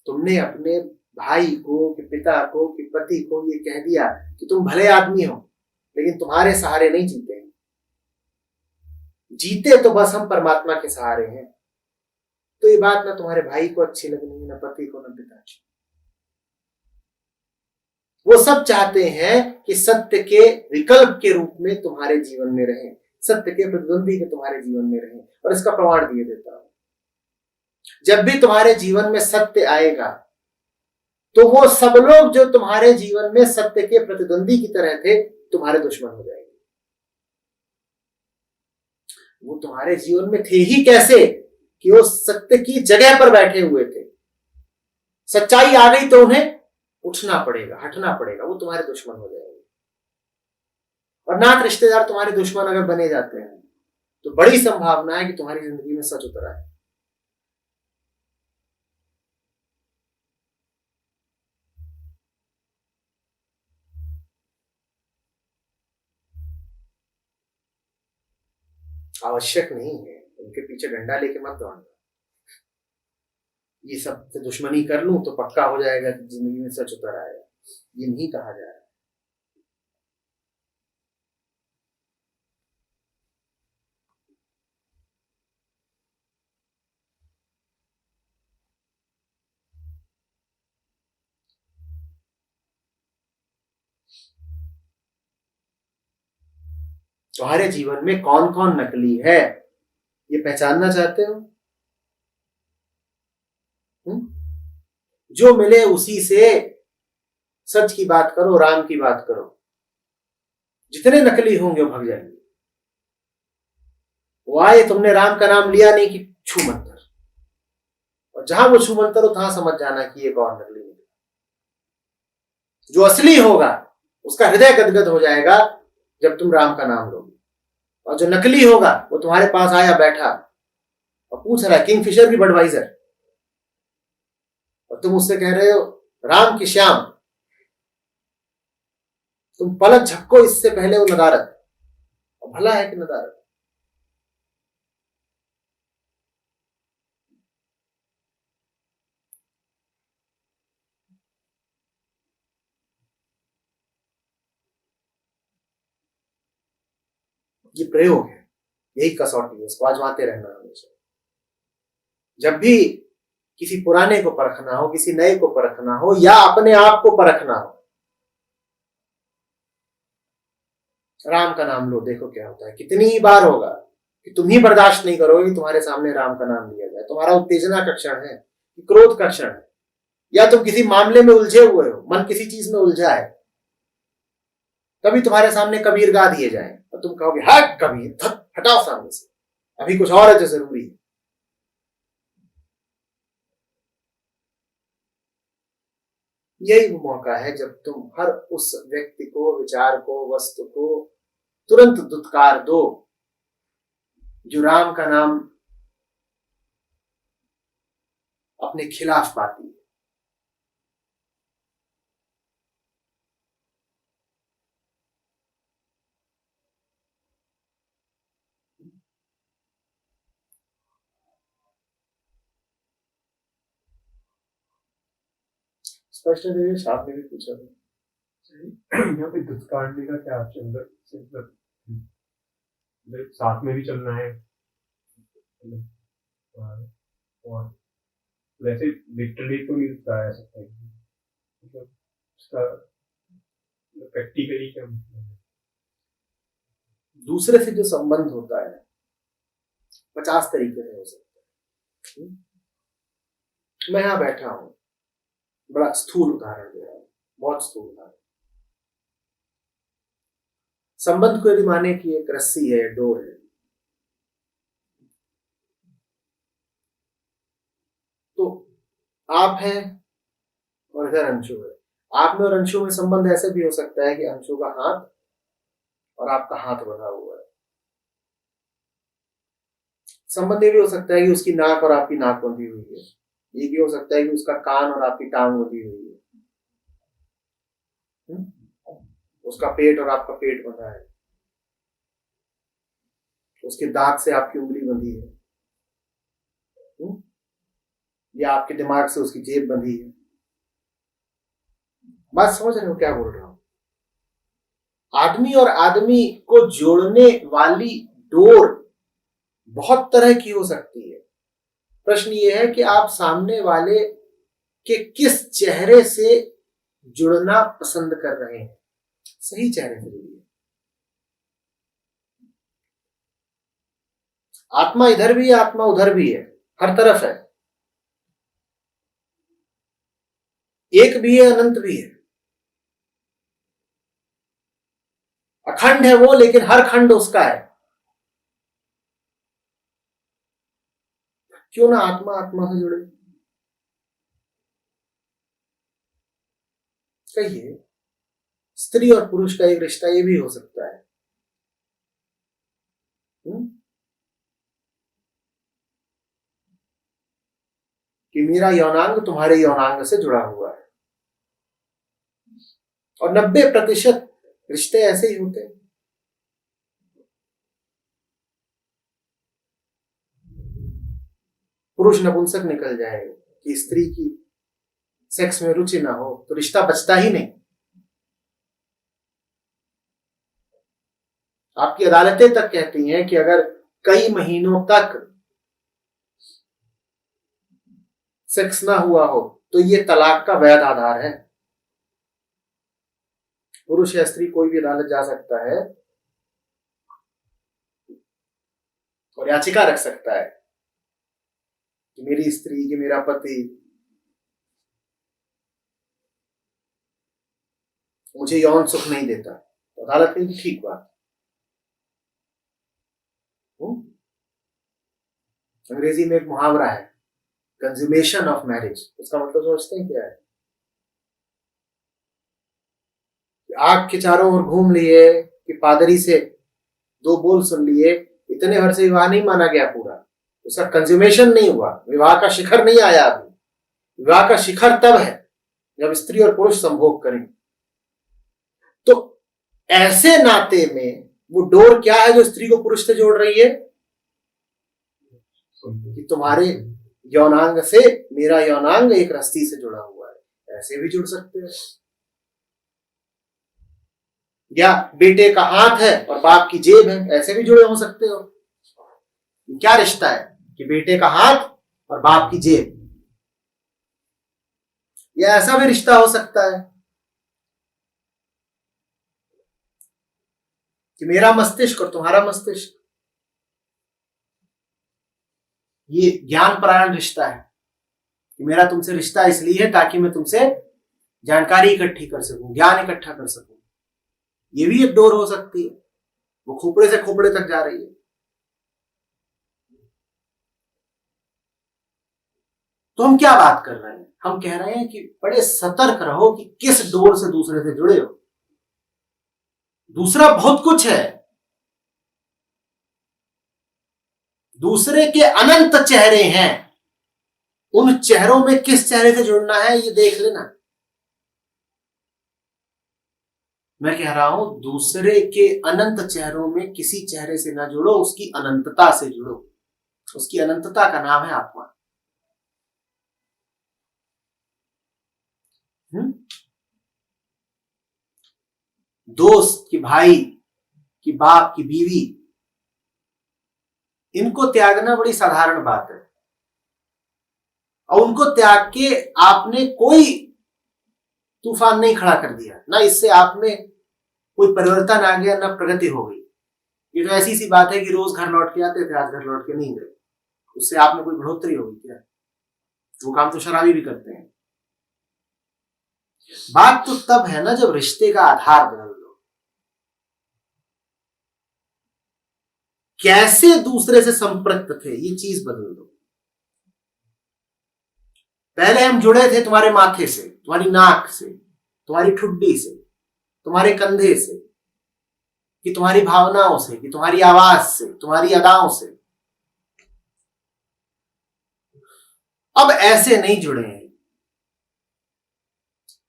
तुमने अपने भाई को, कि पिता को, कि पति को ये कह दिया कि तुम भले आदमी हो, लेकिन तुम्हारे सहारे नहीं जीते हैं। जीते तो बस हम परमात्मा के सहारे हैं। तो ये बात ना तुम्हारे भाई को अच्छी लगनी है, ना पति को, ना पिता को। वो सब चाहते हैं कि सत्य के विकल्प के रूप में तुम्हारे जीवन में रहें, सत्य के प्रतिद्वंदी के तुम्हारे जीवन में रहें। और इसका प्रमाण दिए देता हूं, जब भी तुम्हारे जीवन में सत्य आएगा तो वो सब लोग जो तुम्हारे जीवन में सत्य के प्रतिद्वंदी की तरह थे, तुम्हारे दुश्मन हो जाएंगे। वो तुम्हारे जीवन में थे ही कैसे कि वो सत्य की जगह पर बैठे हुए थे। सच्चाई आ गई तो उन्हें उठना पड़ेगा, हटना पड़ेगा, वो तुम्हारे दुश्मन हो जाएंगे। और नात रिश्तेदार तुम्हारे दुश्मन अगर बने जाते हैं तो बड़ी संभावना है कि तुम्हारी जिंदगी में सच उतर आए। आवश्यक नहीं है, उनके पीछे डंडा लेके मत दौड़ना। ये सब से दुश्मनी कर लूं तो पक्का हो जाएगा कि जिंदगी में सच उतर आएगा, ये नहीं कहा जा रहा है। तुम्हारे जीवन में कौन कौन नकली है, ये पहचानना चाहते हो? जो मिले उसी से सच की बात करो, राम की बात करो। जितने नकली होंगे वो भग जाएंगे। वो आए, तुमने राम का नाम लिया नहीं कि छू मंतर, और जहां वो छू मंतर हो तहां समझ जाना कि एक और नकली निकला। जो असली होगा उसका हृदय गदगद हो जाएगा जब तुम राम का नाम लोगे। और जो नकली होगा वो तुम्हारे पास आया बैठा और पूछ रहा है किंगफिशर की बडवाइजर, और तुम उससे कह रहे हो राम की श्याम। तुम पलक झपको इससे पहले वो नदारत, और भला है कि नदारत। ये प्रयोग है, यही कसौटी है, इसको आजमाते रहना हमेशा। जब भी किसी पुराने को परखना हो, किसी नए को परखना हो, या अपने आप को परखना हो, राम का नाम लो, देखो क्या होता है। कितनी बार होगा कि तुम ही बर्दाश्त नहीं करोगे कि तुम्हारे सामने राम का नाम लिया जाए। तुम्हारा उत्तेजना का क्षण है, क्रोध का क्षण है, या तुम किसी मामले में उलझे हुए हो, मन किसी चीज में उलझा है, तभी तुम्हारे सामने कबीर गा दिए जाए और तुम कहोगे हट कबीर, हटाओ सामने से, अभी कुछ और है जो जरूरी है। यही वो मौका है जब तुम हर उस व्यक्ति को, विचार को, वस्तु को तुरंत दुत्कार दो जो राम का नाम अपने खिलाफ पाती है। स्पष्ट है देवेश, आपने भी पूछा था। यहाँ पे दुष्कांड का क्या चंद्र से मतलब साथ में भी चलना है मतलब, और वैसे लिटरली तो नहीं बताया सकता मतलब उसका प्रैक्टिकली क्या मतलब है। दूसरे से जो संबंध होता है 50 तरीके से हो सकता है। मैं यहां बैठा हूं, बड़ा स्थूल उदाहरण दे रहा हूं, बहुत स्थूल उदाहरण। संबंध को यदि माने कि एक रस्सी है, डोर है, तो आप हैं और इधर अंशु है। आप में और अंशु में संबंध ऐसे भी हो सकता है कि अंशु का हाथ और आपका हाथ बंधा हुआ है। संबंध ये भी हो सकता है कि उसकी नाक और आपकी नाक बंधी हुई है। ये भी हो सकता है कि उसका कान और आपकी टांग बंधी हुई है। उसका पेट और आपका पेट बंधा है। उसके दांत से आपकी उंगली बंधी है, या आपके दिमाग से उसकी जेब बंधी है। बात समझ रहे हो क्या बोल रहा हूं? आदमी और आदमी को जोड़ने वाली डोर बहुत तरह की हो सकती है। प्रश्न ये है कि आप सामने वाले के किस चेहरे से जुड़ना पसंद कर रहे हैं। सही चेहरे से जुड़िए। आत्मा इधर भी है, आत्मा उधर भी है, हर तरफ है, एक भी है, अनंत भी है, अखंड है वो, लेकिन हर खंड उसका है। क्यों ना आत्मा आत्मा से जुड़े? कहिए, स्त्री और पुरुष का एक रिश्ता ये भी हो सकता है। कि मेरा यौनांग तुम्हारे यौनांग से जुड़ा हुआ है। और 90% रिश्ते ऐसे ही होते हैं। पुरुष नपुंसक निकल जाए कि स्त्री की सेक्स में रुचि ना हो तो रिश्ता बचता ही नहीं। आपकी अदालतें तक कहती हैं कि अगर कई महीनों तक सेक्स ना हुआ हो तो ये तलाक का वैध आधार है। पुरुष या स्त्री कोई भी अदालत जा सकता है और याचिका रख सकता है कि मेरी स्त्री, कि मेरा पति मुझे यौन सुख नहीं देता। तो अदालत कहेगी ठीक बात। अंग्रेजी में एक मुहावरा है, कंज्यूमेशन ऑफ मैरिज। उसका मतलब समझते हैं क्या है? आग के चारों ओर घूम लिए कि पादरी से 2 बोल सुन लिए, इतने भर से विवाह नहीं माना गया पूरा। उसका कंज्यूमेशन नहीं हुआ, विवाह का शिखर नहीं आया अभी। विवाह का शिखर तब है जब स्त्री और पुरुष संभोग करें। तो ऐसे नाते में वो डोर क्या है जो स्त्री को पुरुष से जोड़ रही है? कि तुम्हारे यौनांग से मेरा यौनांग एक रस्सी से जुड़ा हुआ है। ऐसे भी जुड़ सकते हैं। या बेटे का हाथ है और बाप की जेब है, ऐसे भी जुड़े हो सकते हो। क्या रिश्ता है कि बेटे का हाथ और बाप की जेब? या ऐसा भी रिश्ता हो सकता है कि मेरा मस्तिष्क और तुम्हारा मस्तिष्क, ये ज्ञान परायण रिश्ता है कि मेरा तुमसे रिश्ता इसलिए है ताकि मैं तुमसे जानकारी इकट्ठी कर सकूं, ज्ञान इकट्ठा कर सकूं। ये भी एक डोर हो सकती है, वो खोपड़े से खोपड़े तक जा रही है। तो हम क्या बात कर रहे हैं? हम कह रहे हैं कि बड़े सतर्क रहो कि किस डोर से दूसरे से जुड़े हो। दूसरा बहुत कुछ है, दूसरे के अनंत चेहरे हैं। उन चेहरों में किस चेहरे से जुड़ना है ये देख लेना। मैं कह रहा हूं दूसरे के अनंत चेहरों में किसी चेहरे से ना जुड़ो, उसकी अनंतता से जुड़ो। उसकी अनंतता का नाम है आत्मा। दोस्त कि भाई कि बाप की बीवी, इनको त्यागना बड़ी साधारण बात है। और उनको त्याग के आपने कोई तूफान नहीं खड़ा कर दिया, ना इससे आप में कोई परिवर्तन आ गया, ना प्रगति हो गई। ये तो ऐसी सी बात है कि रोज घर लौट के आते थे, आज घर लौट के नहीं गए, उससे आप में कोई बढ़ोतरी होगी क्या? वो काम तो शराबी भी करते हैं। बात तो तब है ना जब रिश्ते का आधार बदल दो। कैसे दूसरे से संपृक्त थे ये चीज बदल दो। पहले हम जुड़े थे तुम्हारे माथे से, तुम्हारी नाक से, तुम्हारी ठुड्डी से, तुम्हारे कंधे से, कि तुम्हारी भावनाओं से, कि तुम्हारी आवाज से, तुम्हारी अदाओं से। अब ऐसे नहीं जुड़े हैं।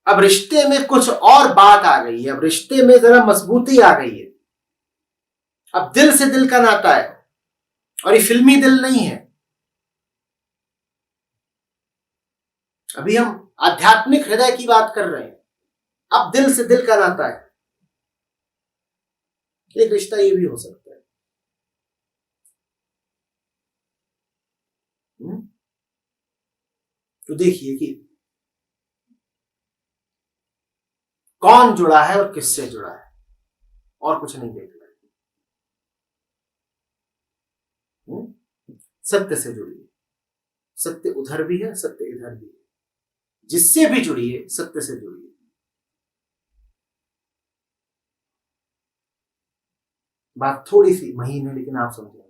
अब रिश्ते में कुछ और बात आ गई है, अब रिश्ते में जरा मजबूती आ गई है। अब दिल से दिल का नाता है, और ये फिल्मी दिल नहीं है। अभी हम आध्यात्मिक हृदय की बात कर रहे हैं। अब दिल से दिल का नाता है। एक रिश्ता ये भी हो सकता है। तो देखिए कि कौन जुड़ा है और किससे जुड़ा है, और कुछ नहीं देखना है। सत्य से जुड़िए। सत्य उधर भी है, सत्य इधर भी है। जिससे भी जुड़िए, सत्य से जुड़िए। बात थोड़ी सी महीन है, लेकिन आप समझेंगे।